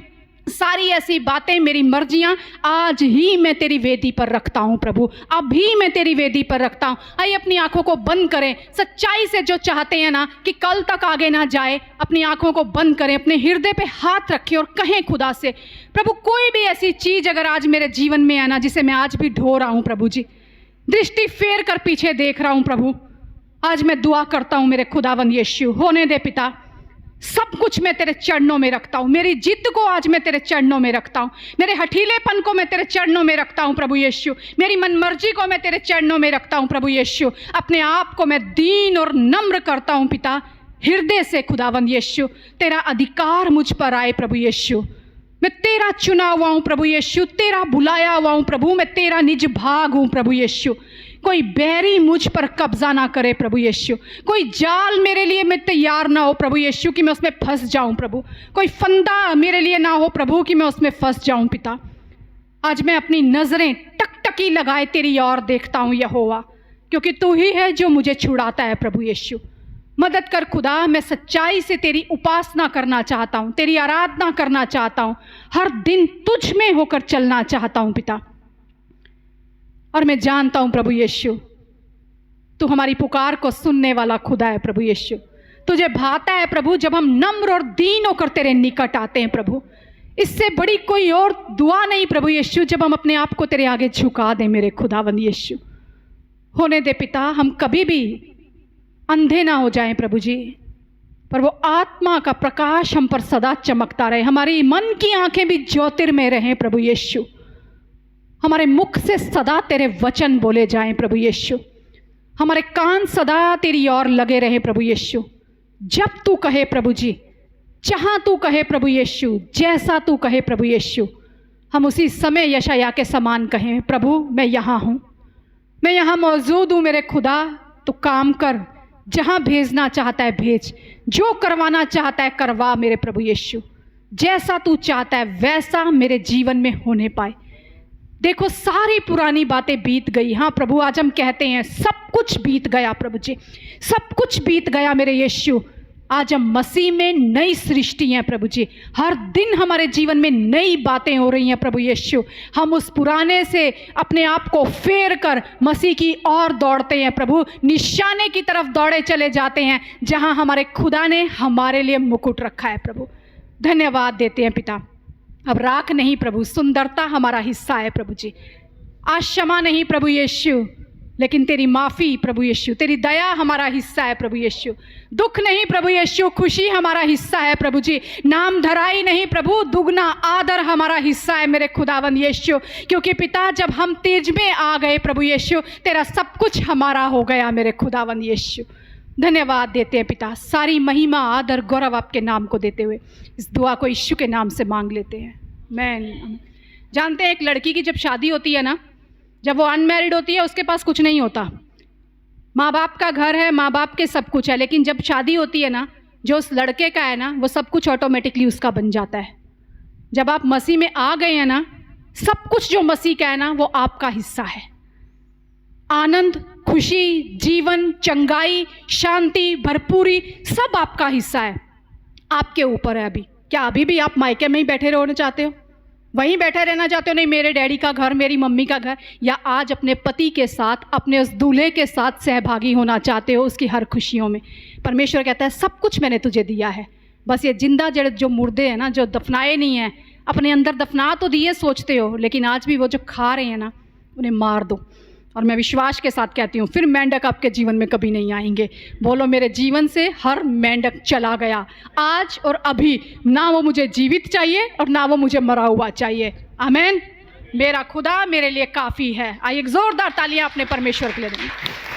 सारी ऐसी बातें, मेरी मर्जियां आज ही मैं तेरी वेदी पर रखता हूं प्रभु, अभी मैं तेरी वेदी पर रखता हूं। आइए अपनी आंखों को बंद करें, सच्चाई से जो चाहते हैं ना कि कल तक आगे ना जाए, अपनी आंखों को बंद करें, अपने हृदय पे हाथ रखें और कहें खुदा से, प्रभु कोई भी ऐसी चीज़ अगर आज मेरे जीवन में है ना जिसे मैं आज भी ढो रहा हूँ प्रभु जी, दृष्टि फेर कर पीछे देख रहा हूँ प्रभु, आज मैं दुआ करता हूँ मेरे खुदावंद यीशु, होने दे पिता, सब कुछ मैं तेरे चरणों में रखता हूँ, मेरी जिद को आज मैं तेरे चरणों में रखता हूँ, मेरे हठीलेपन को मैं तेरे चरणों में रखता हूँ प्रभु यीशु, मेरी मनमर्जी को मैं तेरे चरणों में रखता हूँ प्रभु यीशु, अपने आप को मैं दीन और नम्र करता हूँ पिता हृदय से खुदावंद यीशु, तेरा अधिकार मुझ पर आए प्रभु यीशु, मैं तेरा चुना हुआ हूँ प्रभु यीशु, तेरा बुलाया हुआ हूँ प्रभु, मैं तेरा निज भाग हूँ प्रभु यीशु, कोई बैरी मुझ पर कब्जा ना करे प्रभु यीशु, कोई जाल मेरे लिए मैं तैयार ना हो प्रभु यीशु कि मैं उसमें फंस जाऊं प्रभु, कोई फंदा मेरे लिए ना हो प्रभु कि मैं उसमें फंस जाऊं पिता। आज मैं अपनी नज़रें टकटकी लगाए तेरी ओर देखता हूं यहोवा, क्योंकि तू ही है जो मुझे छुड़ाता है प्रभु यीशु। मदद कर खुदा, मैं सच्चाई से तेरी उपासना करना चाहता हूँ, तेरी आराधना करना चाहता हूँ, हर दिन तुझ में होकर चलना चाहता हूँ पिता। और मैं जानता हूँ प्रभु यीशु तू हमारी पुकार को सुनने वाला खुदा है प्रभु यीशु, तुझे भाता है प्रभु जब हम नम्र और दीन होकर तेरे निकट आते हैं प्रभु, इससे बड़ी कोई और दुआ नहीं प्रभु यीशु जब हम अपने आप को तेरे आगे झुका दें मेरे खुदावंद यीशु। होने दे पिता हम कभी भी अंधे ना हो जाएं प्रभु जी, पर वो आत्मा का प्रकाश हम पर सदा चमकता रहे, हमारी मन की आंखें भी ज्योतिर्मय रहें प्रभु यीशु, हमारे मुख से सदा तेरे वचन बोले जाएं प्रभु यीशु, हमारे कान सदा तेरी ओर लगे रहे प्रभु यीशु, जब तू कहे प्रभु जी, जहां तू कहे प्रभु यीशु, जैसा तू कहे प्रभु यीशु, हम उसी समय यशाया के समान कहें प्रभु मैं यहाँ हूँ, मैं यहाँ मौजूद हूँ मेरे खुदा, तू काम कर, जहाँ भेजना चाहता है भेज, जो करवाना चाहता है करवा मेरे प्रभु यीशु, जैसा तू चाहता है वैसा मेरे जीवन में होने पाए। देखो सारी पुरानी बातें बीत गई, हाँ प्रभु आज हम कहते हैं सब कुछ बीत गया प्रभु जी, सब कुछ बीत गया मेरे यीशु, आज हम मसीह में नई सृष्टि हैं प्रभु जी, हर दिन हमारे जीवन में नई बातें हो रही हैं प्रभु यीशु, हम उस पुराने से अपने आप को फेर कर मसीह की ओर दौड़ते हैं प्रभु, निशाने की तरफ दौड़े चले जाते हैं जहां हमारे खुदा ने हमारे लिए मुकुट रखा है प्रभु। धन्यवाद देते हैं पिता, अब राख नहीं प्रभु, सुंदरता हमारा हिस्सा है प्रभु जी, आज क्षमा नहीं प्रभु यीशु लेकिन तेरी माफ़ी प्रभु यीशु, तेरी दया हमारा हिस्सा है प्रभु यीशु, दुख नहीं प्रभु यीशु, खुशी हमारा हिस्सा है प्रभु जी, नाम धराई नहीं प्रभु, दुगना आदर हमारा हिस्सा है मेरे खुदावंद यीशु, क्योंकि पिता जब हम तेज में आ गए प्रभु यीशु तेरा सब कुछ हमारा हो गया मेरे खुदावंद यीशु। धन्यवाद देते हैं पिता, सारी महिमा आदर गौरव आपके नाम को देते हुए इस दुआ को यीशु के नाम से मांग लेते हैं, आमीन। जानते हैं एक लड़की की जब शादी होती है ना, जब वो अनमैरिड होती है उसके पास कुछ नहीं होता, माँ बाप का घर है, माँ बाप के सब कुछ है, लेकिन जब शादी होती है ना जो उस लड़के का है ना वो सब कुछ ऑटोमेटिकली उसका बन जाता है। जब आप मसीह में आ गए हैं ना सब कुछ जो मसीह का है ना वो आपका हिस्सा है, आनंद खुशी जीवन चंगाई शांति भरपूरी सब आपका हिस्सा है, आपके ऊपर है। अभी क्या अभी भी आप मायके में ही बैठे रहना चाहते हो, वहीं बैठे रहना चाहते हो, नहीं मेरे डैडी का घर मेरी मम्मी का घर, या आज अपने पति के साथ अपने उस दूल्हे के साथ सहभागी होना चाहते हो उसकी हर खुशियों में। परमेश्वर कहता है सब कुछ मैंने तुझे दिया है, बस ये जिंदा जड़ जो मुर्दे हैं ना जो दफनाए नहीं हैं, अपने अंदर दफना तो दिए सोचते हो, लेकिन आज भी वो जो खा रहे हैं ना उन्हें मार दो। और मैं विश्वास के साथ कहती हूँ फिर मेंढक आपके जीवन में कभी नहीं आएंगे। बोलो, मेरे जीवन से हर मेंढक चला गया आज और अभी, ना वो मुझे जीवित चाहिए और ना वो मुझे मरा हुआ चाहिए। आमीन। मेरा खुदा मेरे लिए काफ़ी है। आइए एक जोरदार तालियां अपने परमेश्वर के लिए दें।